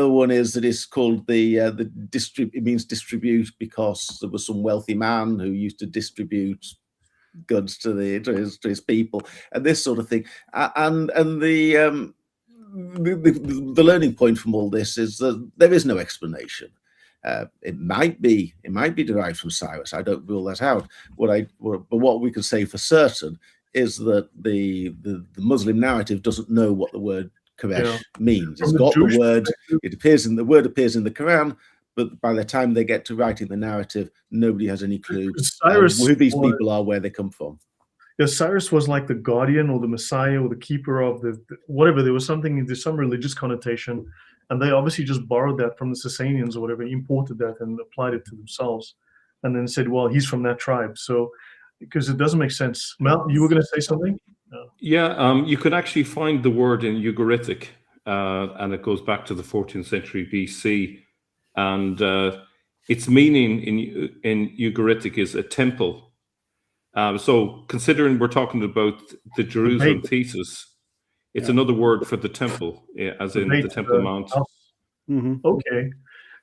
one is that it's called it means distribute, because there was some wealthy man who used to distribute goods to his people, and this sort of thing. And the learning point from all this is that there is no explanation. It might be derived from Cyrus. I don't rule that out. But what we can say for certain is that the Muslim narrative doesn't know what the word Quraysh means. It's got the word. The word appears in the Quran, but by the time they get to writing the narrative, nobody has any clue who these people are, where they come from. Yeah, Cyrus was like the guardian or the Messiah or the keeper of the whatever. There's some religious connotation, and they obviously just borrowed that from the Sasanians or whatever, imported that and applied it to themselves, and then said, well, he's from that tribe. So, because it doesn't make sense. Mel, you were going to say something? No. Yeah, you could actually find the word in Ugaritic, and it goes back to the 14th century BC, and its meaning in Ugaritic is a temple. So considering we're talking about the Jerusalem Thesis, it's another word for the temple, as in the Temple Mount. Okay.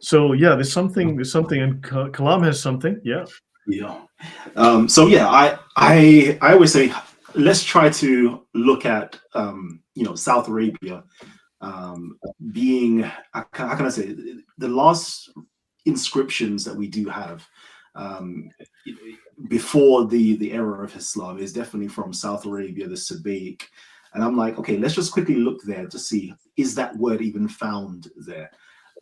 So yeah, there's something, and Kalam has something. Yeah. Yeah. So yeah, I always say, let's try to look at South Arabia being, how can I say, the last inscriptions that we do have before the era of Islam is definitely from South Arabia, the Sabaic. And I'm like, okay, let's just quickly look there to see, is that word even found there?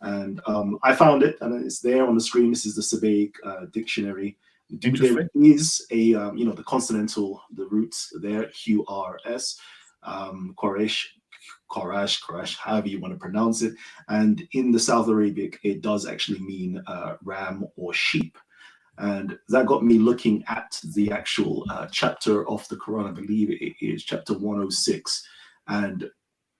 And I found it, and it's there on the screen. This is the Sabaic dictionary. There is a, the consonantal, the roots there, QRS, Qurash, however you want to pronounce it. And in the South Arabic, it does actually mean ram or sheep. And that got me looking at the actual chapter of the Quran. I believe it is chapter 106. And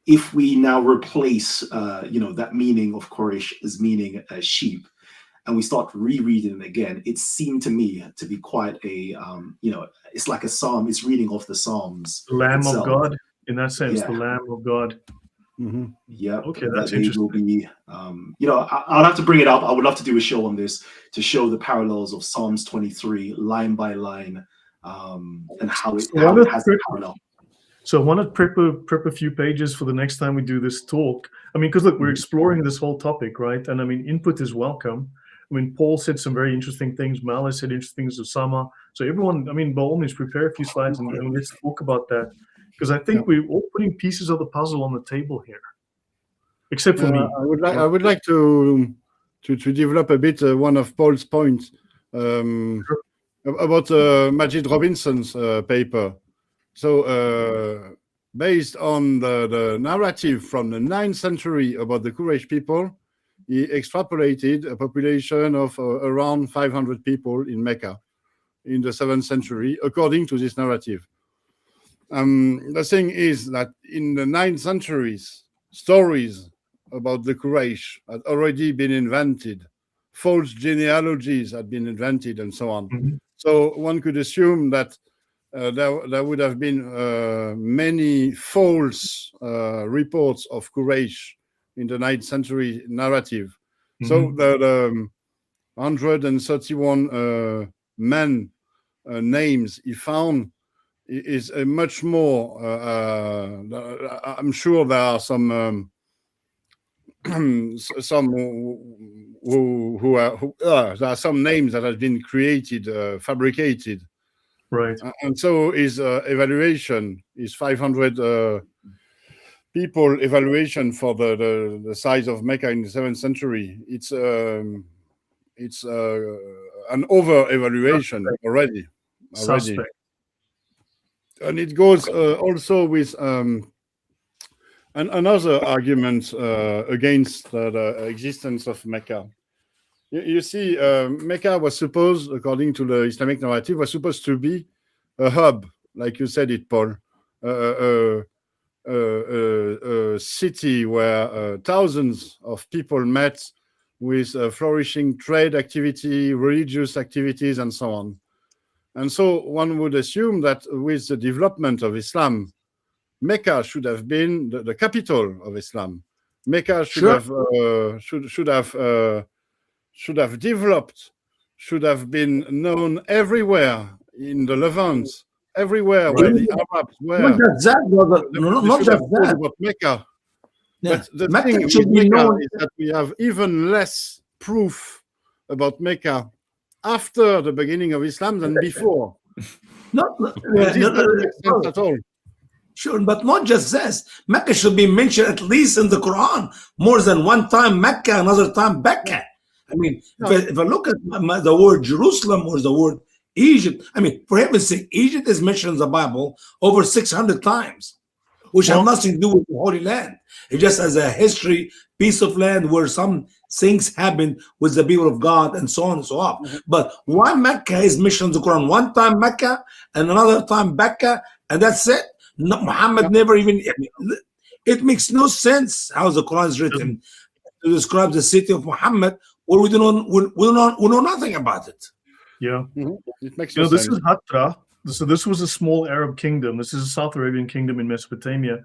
if we now replace, that meaning of Quraysh as meaning a sheep, and we start rereading it again, it seemed to me to be quite a, it's like a psalm. It's reading off the Psalms. The Lamb of God, in that sense, the Lamb of God. Yeah. Okay, that's interesting. Will be, I'll have to bring it up. I would love to do a show on this to show the parallels of Psalms 23 line by line, and how it has a parallel. So I want to prep a few pages for the next time we do this talk. I mean, because look, we're exploring this whole topic, right? And I mean, input is welcome. I mean, Paul said some very interesting things. Mal said interesting things. Usama. So everyone, I mean, by all means, prepare a few slides and let's talk about that. Because I think we're all putting pieces of the puzzle on the table here, except for me. I would like to develop a bit one of Paul's points about Majid Robinson's paper. So based on the narrative from the 9th century about the Quraysh people, he extrapolated a population of around 500 people in Mecca in the 7th century, according to this narrative. The thing is that in the 9th centuries, stories about the Quraysh had already been invented, false genealogies had been invented, and so on. So one could assume that there would have been many false reports of Quraysh in the 9th century narrative. So the 131 men names he found is a much more. I'm sure there are some there are some names that have been created, fabricated, Right. And so his evaluation is 500 people evaluation for the size of Mecca in the 7th century. It's an over evaluation already. Suspect. And it goes also with another argument against the existence of Mecca. You see, Mecca was supposed, according to the Islamic narrative, was supposed to be a hub, like you said it, Paul, a city where thousands of people met with flourishing trade activity, religious activities, and so on. And so one would assume that with the development of Islam, Mecca should have been the capital of Islam. Mecca should have developed, should have been known everywhere in the Levant, everywhere where the Arabs were. Not just that, brother. Not just that. About Mecca. Yeah. But the Mecca thing with should be Mecca known. is that we have even less proof about Mecca after the beginning of Islam than before. This doesn't make sense at all. Sure, but not just this. Mecca should be mentioned at least in the Quran more than one time Mecca, another time Becca. I mean, if I look at the word Jerusalem or the word Egypt, I mean, for heaven's sake, Egypt is mentioned in the Bible over 600 times, which have nothing to do with the Holy Land. It just as a history, piece of land where some things happened with the people of God and so on and so on. But why Mecca is mentioned in the Quran? One time Mecca and another time Becca, and that's it. No, Muhammad never even. I mean, it makes no sense how the Quran is written to describe the city of Muhammad, where we know nothing about it. Yeah. It makes You no know, this sense. is Hatra. So this was a small Arab kingdom. This is a South Arabian kingdom in Mesopotamia.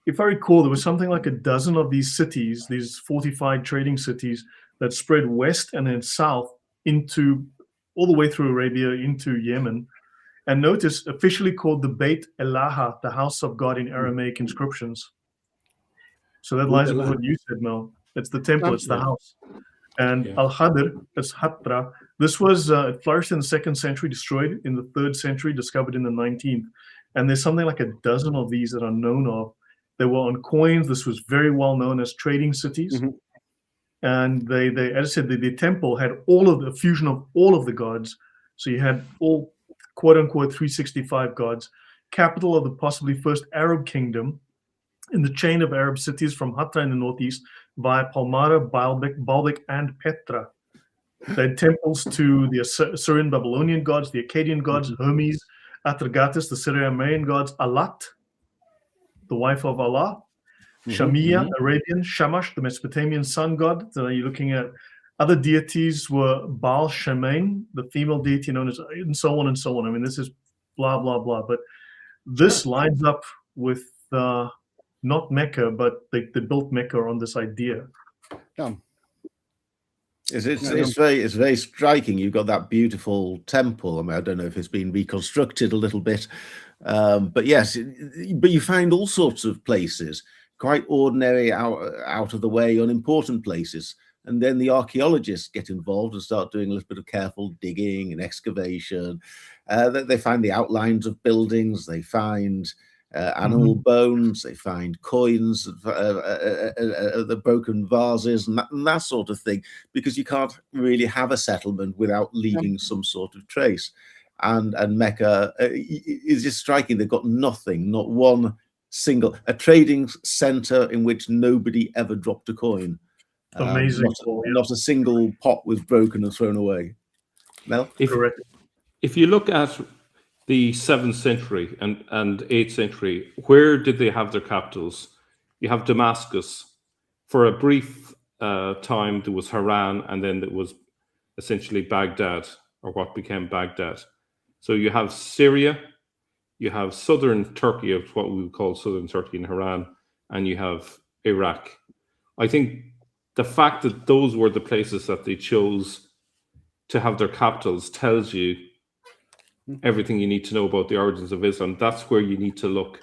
If I recall, there was something like a dozen of these cities, these fortified trading cities that spread west and then south into all the way through Arabia into Yemen. And notice, officially called the Beit Elaha, the house of God in Aramaic inscriptions. So that lines up with what you said, Mel. It's the temple, it's the house. And Al-Hadr, that's Hatra. This was it flourished in the 2nd century, destroyed in the 3rd century, discovered in the 19th. And there's something like a dozen of these that are known of. They were on coins. This was very well known as trading cities. And they, as I said, the temple had all of the fusion of all of the gods. So you had all, quote unquote, 365 gods. Capital of the possibly first Arab kingdom in the chain of Arab cities from Hatra in the northeast via Palmyra, Baalbek, and Petra. They had temples to the Assyrian Babylonian gods, the Akkadian gods, Hermes, Atrahasis, the Syro-Armenian gods, Alat, the wife of Allah, Shamiya, Arabian, Shamash, the Mesopotamian sun god. So you're looking at other deities were Baal Shemain, the female deity known as, and so on and so on. I mean, this is blah, blah, blah. But this lines up with not Mecca, but they built Mecca on this idea. Yeah. It's very striking. You've got that beautiful temple. I mean, I don't know if it's been reconstructed a little bit, but yes. But you find all sorts of places, quite ordinary, out of the way, unimportant places, and then the archaeologists get involved and start doing a little bit of careful digging and excavation. They find the outlines of buildings. They find animal bones, they find coins, the broken vases, and that sort of thing, because you can't really have a settlement without leaving some sort of trace. And Mecca is just striking. They've got nothing, not one single, a trading center in which nobody ever dropped a coin. Amazing. Not a single pot was broken and thrown away. Mel? Correct. If you look at the 7th century and 8th century, where did they have their capitals? You have Damascus. For a brief time, there was Haran, and then it was essentially Baghdad, or what became Baghdad. So you have Syria, you have southern Turkey, of what we would call southern Turkey in Haran, and you have Iraq. I think the fact that those were the places that they chose to have their capitals tells you everything you need to know about the origins of Islam. That's where you need to look.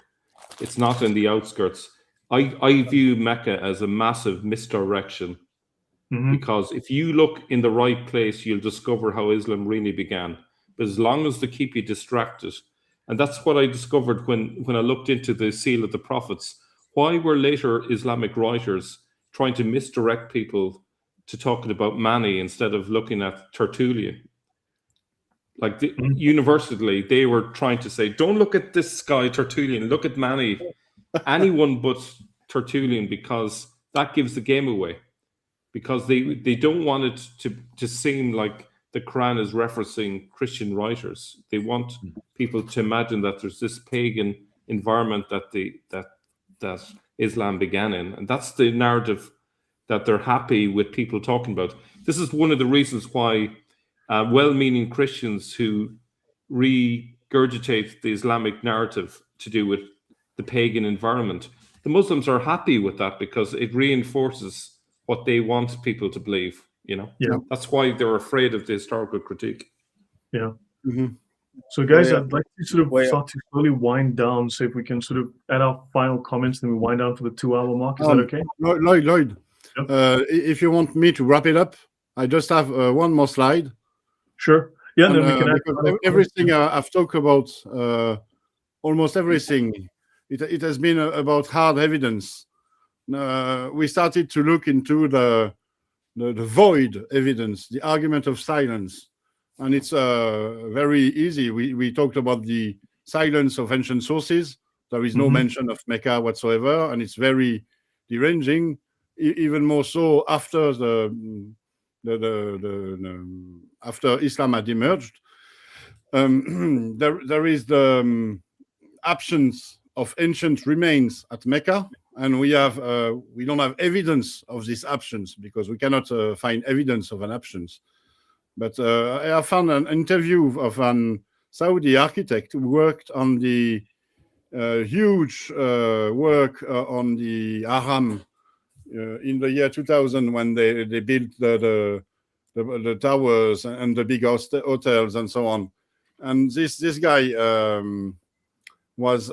It's not in the outskirts. I view Mecca as a massive misdirection, because if you look in the right place, you'll discover how Islam really began. but as long as they keep you distracted. And that's what I discovered when I looked into the seal of the prophets. Why were later Islamic writers trying to misdirect people to talking about Mani instead of looking at Tertullian? Like universally, they were trying to say, don't look at this guy, Tertullian, look at Mani, anyone but Tertullian, because that gives the game away. Because they don't want it to seem like the Quran is referencing Christian writers. They want people to imagine that there's this pagan environment that Islam began in. And that's the narrative that they're happy with people talking about. This is one of the reasons why well-meaning Christians who regurgitate the Islamic narrative to do with the pagan environment, the Muslims are happy with that because it reinforces what they want people to believe. That's why they're afraid of the historical critique. Yeah. Mhm. So, guys, I'd like to sort of start to slowly wind down. So, if we can sort of add our final comments, then we wind down for the 2-hour mark. Is that okay? Lloyd, Yep. If you want me to wrap it up, I just have one more slide. Sure. Yeah, and then we can add everything I've talked about, almost everything. It has been about hard evidence. We started to look into the void evidence, the argument of silence, and it's very easy. We talked about the silence of ancient sources. There is no mention of Mecca whatsoever, and it's very deranging. Even more so after after Islam had emerged. There is the absence of ancient remains at Mecca, and we don't have evidence of this absence because we cannot find evidence of an absence. But I found an interview of an Saudi architect who worked on the huge work on the Haram in the year 2000 when they built the towers and the big hotels and so on. And this guy was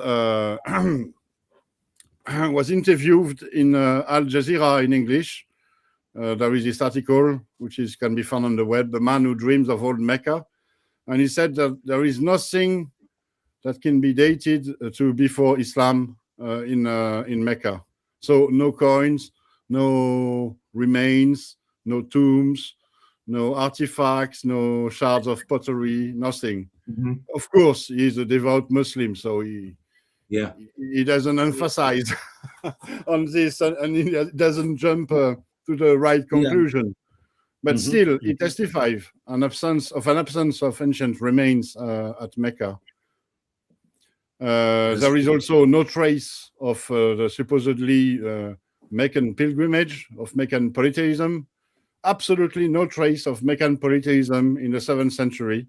was interviewed in Al Jazeera in English. There is this article which can be found on the web, "The Man Who Dreams of Old Mecca," and he said that there is nothing that can be dated to before Islam in Mecca. So no coins, no remains, no tombs, no artifacts, no shards of pottery, nothing. Of course, he's a devout Muslim, so he doesn't emphasize on this, and he doesn't jump to the right conclusion. But still, he testifies an absence of ancient remains at Mecca. There is also no trace of the supposedly Meccan pilgrimage, of Meccan polytheism. Absolutely no trace of Meccan polytheism in the 7th century.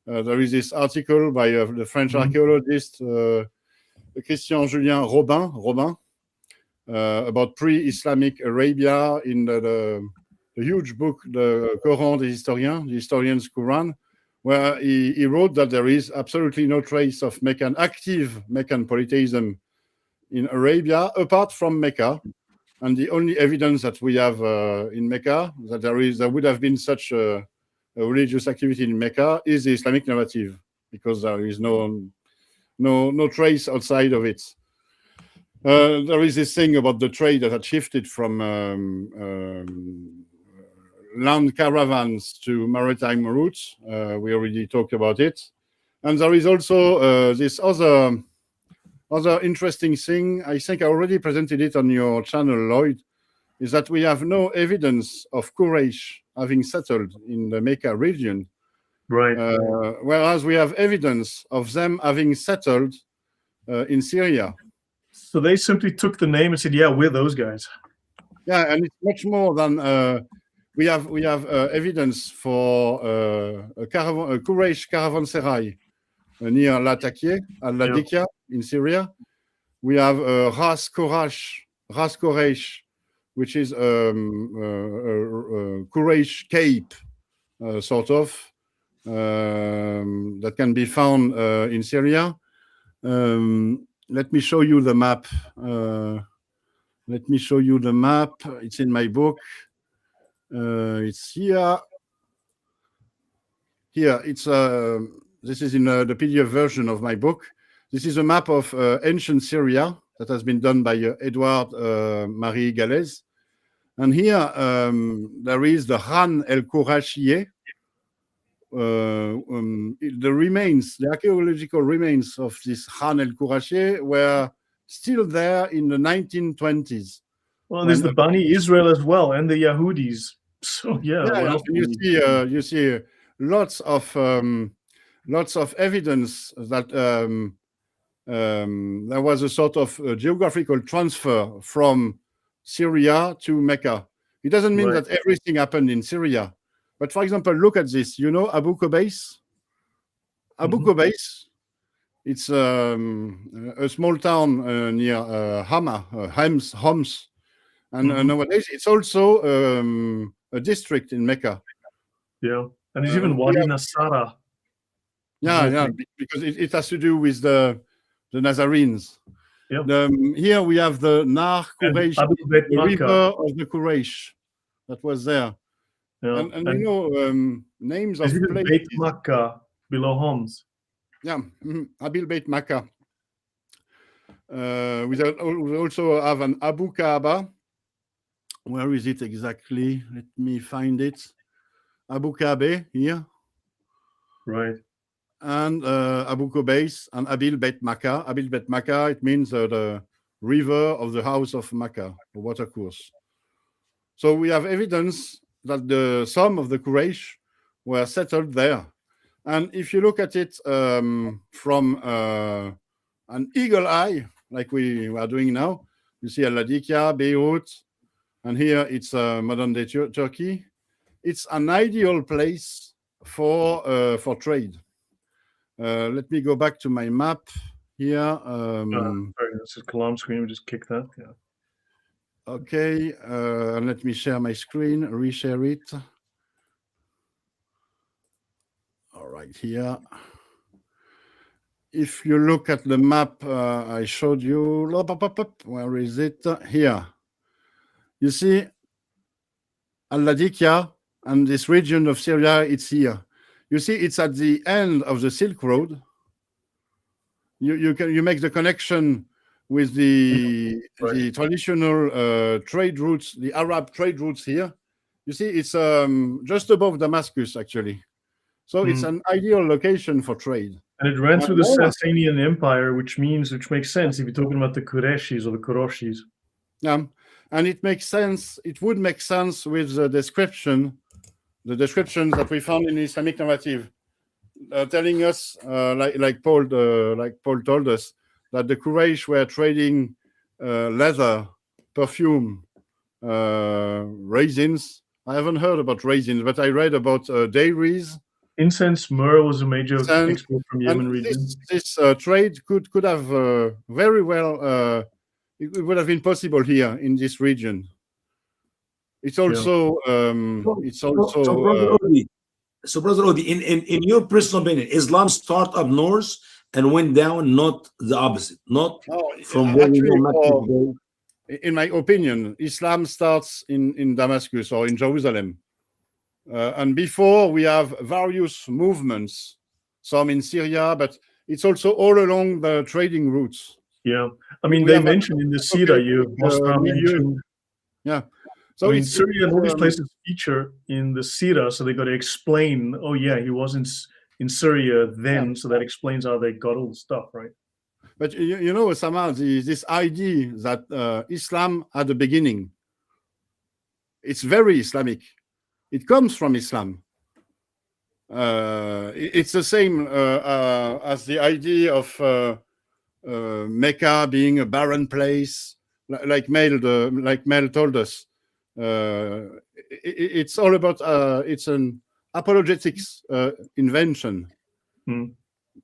There is this article by the French archaeologist Christian Julien Robin about pre-Islamic Arabia in the huge book, the Coran des Historiens, the Historian's Quran, where he wrote that there is absolutely no trace of active Meccan polytheism in Arabia apart from Mecca. And the only evidence that we have in Mecca that there would have been such a religious activity in Mecca is the Islamic narrative, because there is no trace outside of it. There is this thing about the trade that had shifted from land caravans to maritime routes. We already talked about it. And there is also this other interesting thing, I think I already presented it on your channel, Lloyd, is that we have no evidence of Quraysh having settled in the Mecca region. Right. Whereas we have evidence of them having settled in Syria. So they simply took the name and said, yeah, we're those guys. Yeah, and it's much more than we have evidence for a Quraysh caravanserai near Latakia in Syria. We have Ras Quraysh, which is Quraysh Cape, sort of, that can be found in Syria. Let me show you the map. It's in my book. It's here. here it's this is in the PDF version of my book. This is a map of ancient Syria that has been done by Edouard Marie Galez. And here there is the Khan el-Qurashiyeh. The remains, the archaeological remains of this Khan el-Qurashiyeh were still there in the 1920s. Well, there's the Bani Israel as well, and the Yahudis. So you see lots of evidence that there was a sort of geographical transfer from Syria to Mecca. It doesn't mean that everything happened in Syria. But for example, look at this. You know Abu Qubais? Abu Qubais, it's a small town near Homs. And nowadays it's also a district in Mecca. Yeah, and there's even Wadi Nasara. Yeah, because it has to do with the Nazarenes. Yeah. Here we have the Nar Quraysh, the river of the Quraysh that was there. Yeah. And you know, names of places. Beit Makkah below Homs. Yeah, Abil Beit Makkah. We also have an Abu Kaaba. Where is it exactly? Let me find it. Abu Kabe here. Right. And Abu Qubais and Abil Beit Makkah. Abil Beit Makkah, it means the river of the house of Makkah, the water course. So we have evidence that some of the Quraysh were settled there. And if you look at it from an eagle eye, like we are doing now, you see Al-Ladikia, Beirut, and here it's modern-day Turkey. It's an ideal place for trade. Let me go back to my map here. Sorry, this is Kalam screen. We just kick that. Yeah. Okay, and let me share my screen, reshare it. All right, here. If you look at the map I showed you, where is it? Here. You see Al-Ladikia and this region of Syria, it's here. You see, it's at the end of the Silk Road. You make the connection with the traditional trade routes, the Arab trade routes here. You see, it's just above Damascus, actually. So it's an ideal location for trade. And it ran through the Sasanian Empire, which makes sense if you're talking about the Qurayshis or the Qurashis. Yeah, and it makes sense. It would make sense with the descriptions that we found in the Islamic narrative, telling us, like Paul told us, that the Quraysh were trading leather, perfume, raisins. I haven't heard about raisins, but I read about dairies. Incense, myrrh was a major export from Yemen region. This trade could have very well, it would have been possible here in this region. It's also, So, Brother Odi, in your personal opinion, Islam started up north and went down, not the opposite, not from where we know. In my opinion, Islam starts in Damascus or in Jerusalem. And before we have various movements, some in Syria, but it's also all along the trading routes. Yeah, I mean, they mentioned in the Sira, yeah. So in Syria and all these places feature in the Sira, so they got to explain, oh yeah, he was in Syria then, so that explains how they got all the stuff, right? But you know, Usama, this idea that Islam had a beginning, it's very Islamic. It comes from Islam. It's the same as the idea of Mecca being a barren place, like Mel told us. It's all about it's an apologetics invention.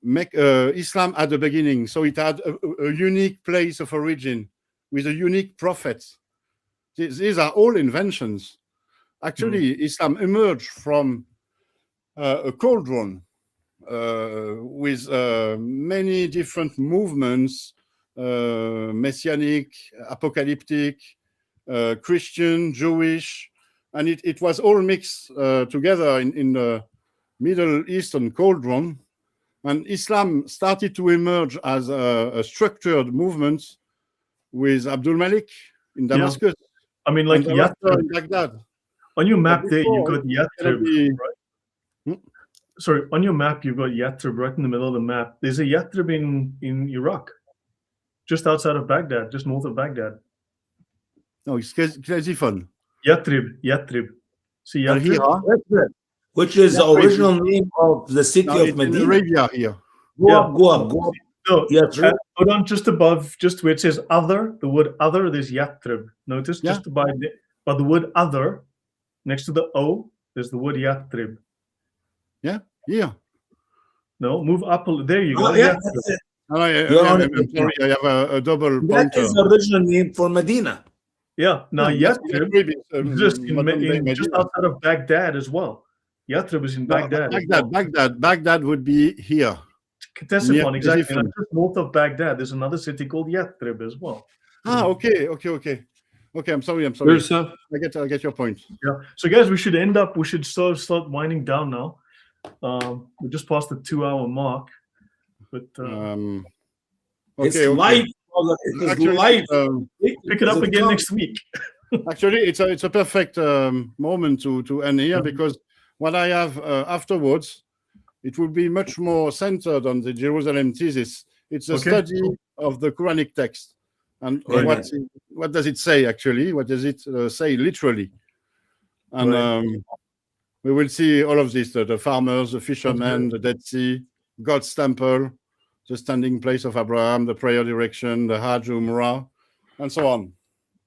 Islam had a beginning, so it had a unique place of origin with a unique prophet. These are all inventions. Actually, Islam emerged from a cauldron with many different movements, messianic, apocalyptic, Christian, Jewish, and it was all mixed together in Middle Eastern cauldron, and Islam started to emerge as a structured movement with Abdul Malik in Damascus. I mean, like and thereafter Yathrib. in Baghdad. On your map But there, you've before, got it's gonna Yathrib, be- right? Sorry, on your map, you've got Yathrib right in the middle of the map. There's a Yathrib in Iraq, just outside of Baghdad, just north of Baghdad. No, it's Ctesiphon. Yathrib. See Yathrib? Al-Hira. Which is the Yathrib. original name of the city No, of it's in Medina. Arabia here. Go up. No, Yathrib. hold on, just above, just where it says other, the word other, there's Yathrib. Notice Yeah. just by the word other, next to the O, there's the word Yathrib. Here. No, move up. There you go. Oh, yeah, Yathrib. that's it. I'm sorry, I have a double That pointer. is the original name for Medina. Yeah. Now Yes, Yathrib Yathrib is, just modern day just Medina. outside of Baghdad as well. Yathrib is in No, Baghdad. as well. Baghdad would be here. Ctesiphon, near exactly. Ctesiphon. And just north of Baghdad, there's another city called Yathrib as well. Okay. I'm sorry. There's I get your point. Yeah. So guys, we should start winding down now. We just passed the 2-hour mark, but It's Okay. life, brother. It is Actually, life. pick it up again next week. Actually, it's a perfect moment to end here, because what I have afterwards, it will be much more centered on the Jerusalem thesis. It's a study of the Quranic text, and what does it say actually? What does it say literally? And we will see all of this: the farmers, the fishermen, the Dead Sea, God's temple, the standing place of Abraham, the prayer direction, the Hajj Umrah, and so on.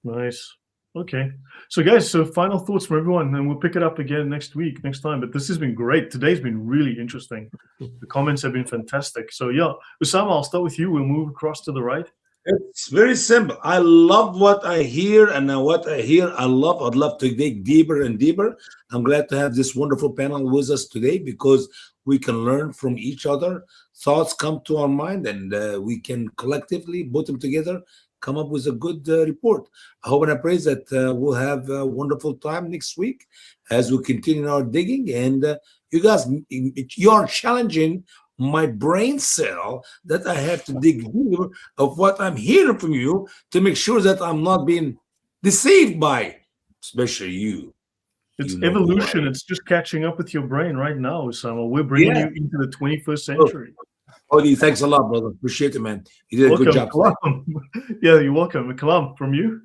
Nice. Okay. So guys, final thoughts from everyone, and we'll pick it up again next time. But this has been great. Today's been really interesting. The comments have been fantastic. So yeah, Usama, I'll start with you. We'll move across to the right. It's very simple. I love what I hear, and what I hear, I'd love to dig deeper and deeper. I'm glad to have this wonderful panel with us today, because we can learn from each other. Thoughts come to our mind, and we can collectively put them together, come up with a good report. I hope and I pray that we'll have a wonderful time next week as we continue our digging. And you guys, you are challenging my brain cell that I have to dig deeper of what I'm hearing from you to make sure that I'm not being deceived by, especially you. It's You know evolution. why. It's just catching up with your brain right now, Usama. We're bringing you into the 21st century. Odie, thanks a lot, brother. Appreciate it, man. You did a good job. Kalam. Yeah, you're welcome. Kalam, from you?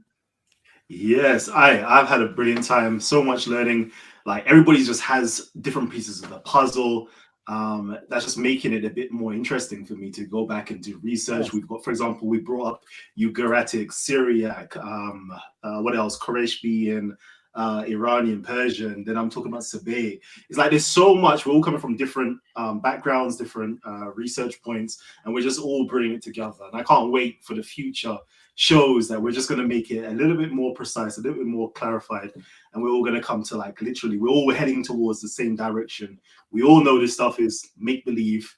Yes, I've had a brilliant time. So much learning. Like, everybody just has different pieces of the puzzle. That's just making it a bit more interesting for me to go back and do research. We've got, for example, we brought up EUCHARISTIC, Syriac, what else? Quraysh Iranian, Persian. Then I'm talking about Sabay. It's like there's so much. We're all coming from different backgrounds, different research points, and we're just all bringing it together. And I can't wait for the future shows that we're just going to make it a little bit more precise, a little bit more clarified, and we're all going to come to, like, literally, we're all heading towards the same direction. We all know this stuff is make-believe,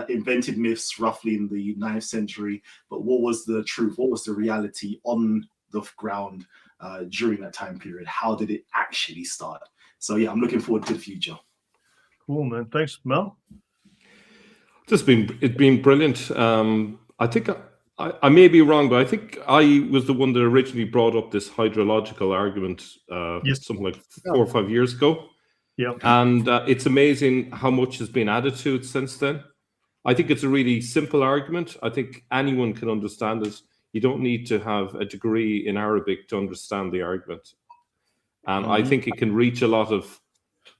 invented myths roughly in the 9th century, but what was the truth? What was the reality on the ground during that time period? How did it actually start? So yeah, I'm looking forward to the future. Cool, man. Thanks, Mel. It's been brilliant. I think I may be wrong, but I think I was the one that originally brought up this hydrological argument something like 4 or 5 years ago. Yeah. And it's amazing how much has been added to it since then. I think it's a really simple argument. I think anyone can understand it. You don't need to have a degree in Arabic to understand the argument. And I think it can reach a lot of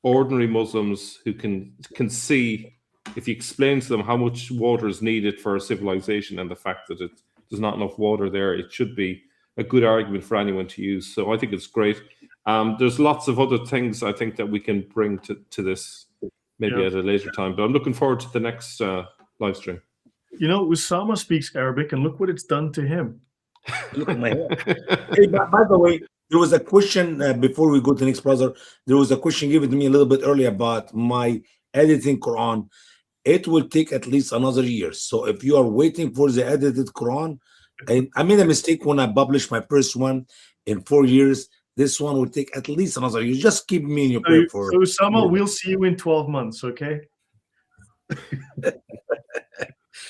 ordinary Muslims who can see, if you explain to them how much water is needed for a civilization and the fact that there's not enough water there, it should be a good argument for anyone to use. So I think it's great. There's lots of other things I think that we can bring to this maybe at a later time. But I'm looking forward to the next live stream. You know, Usama speaks Arabic, and look what it's done to him. Look at my head. Hey, by the way, there was a question before we go to the next brother. There was a question given to me a little bit earlier about my editing Quran. It will take at least another year. So if you are waiting for the edited Quran, I made a mistake when I published my first one in 4 years. This one will take at least another year. Just keep me in your So, prayer for. so Usama, we'll see you in 12 months, okay?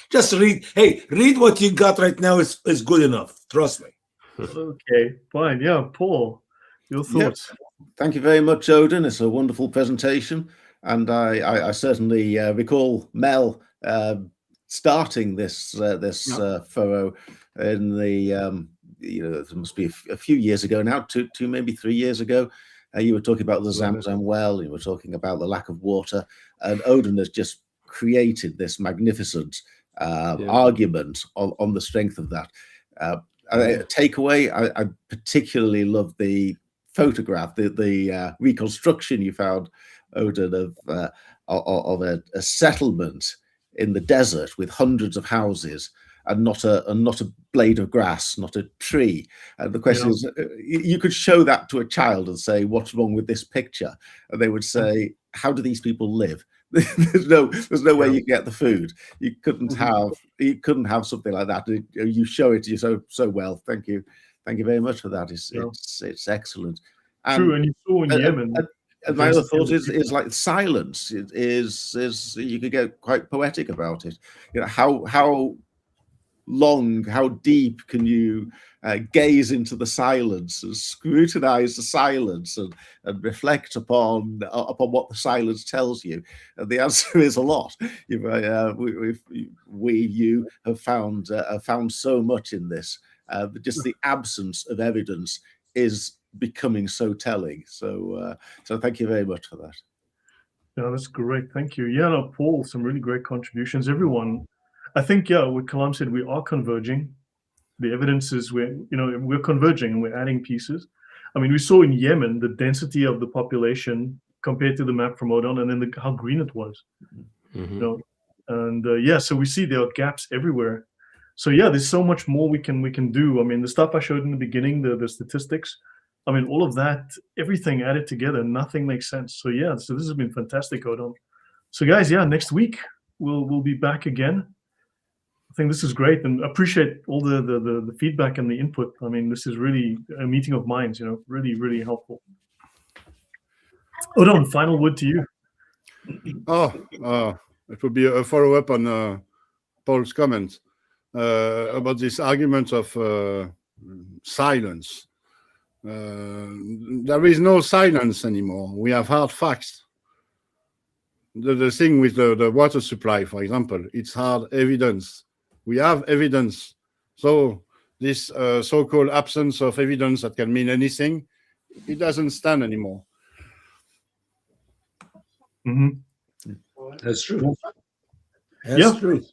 Just read. Hey, read what you got right now is good enough. Trust me. Okay, fine. Yeah, Paul, your thoughts? Thank you very much, Odin. It's a wonderful presentation. And I certainly recall Mel starting this furrow in the, it must be a few years ago now, two maybe 3 years ago. You were talking about the Zamzam well, you were talking about the lack of water, and Odin has just created this magnificent argument on the strength of that. Takeaway, I particularly love the photograph, the reconstruction you found, Odin, of a settlement in the desert with hundreds of houses and not a blade of grass, not a tree. And the question is, you could show that to a child and say, "What's wrong with this picture?" And they would say, "How do these people live?" there's no way you get the food. You couldn't have something like that. You show it to you so well. Thank you very much for that. It's excellent. True, and you saw in Yemen. And my other thought is like silence. It is you could get quite poetic about it. How long, how deep can you gaze into the silence and scrutinize the silence and reflect upon what the silence tells you? And the answer is a lot. You have found so much in this. Just the absence of evidence is becoming so telling. So thank you very much for that. Yeah, that's great. Thank you. Yeah, no, Paul, some really great contributions. Everyone, I think, what Kalam said, we are converging. The evidence is we're converging and we're adding pieces. I mean, we saw in Yemen the density of the population compared to the map from Odon, and then how green it was. And so we see there are gaps everywhere. So yeah, there's so much more we can do. I mean, the stuff I showed in the beginning, the statistics, I mean, all of that, everything added together, nothing makes sense. So yeah, so this has been fantastic, Odon. So guys, yeah, next week we'll be back again. I think this is great, and appreciate all the feedback and the input. I mean, this is really a meeting of minds, really, really helpful. Odon, final word to you. It would be a follow-up on Paul's comment about this argument of silence. There is no silence anymore. We have hard facts. The thing with the water supply, for example, it's hard evidence. We have evidence. So this so-called absence of evidence that can mean anything, it doesn't stand anymore. That's true. That's true.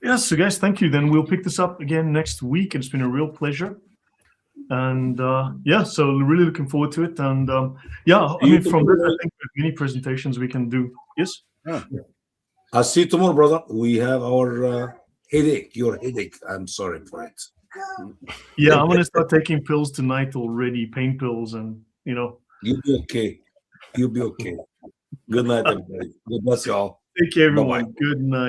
Yeah, so guys, thank you. Then we'll pick this up again next week. It's been a real pleasure. And so really looking forward to it. And I mean, from this, I think there's many presentations we can do. Yes? Yeah. I'll see you tomorrow, brother. We have our headache, your headache. I'm sorry for it. Yeah, I'm going to start taking pills tonight already, pain pills, and You'll be okay. You'll be okay. Good night, everybody. God bless you all. Take care, everyone. Bye-bye. Good night.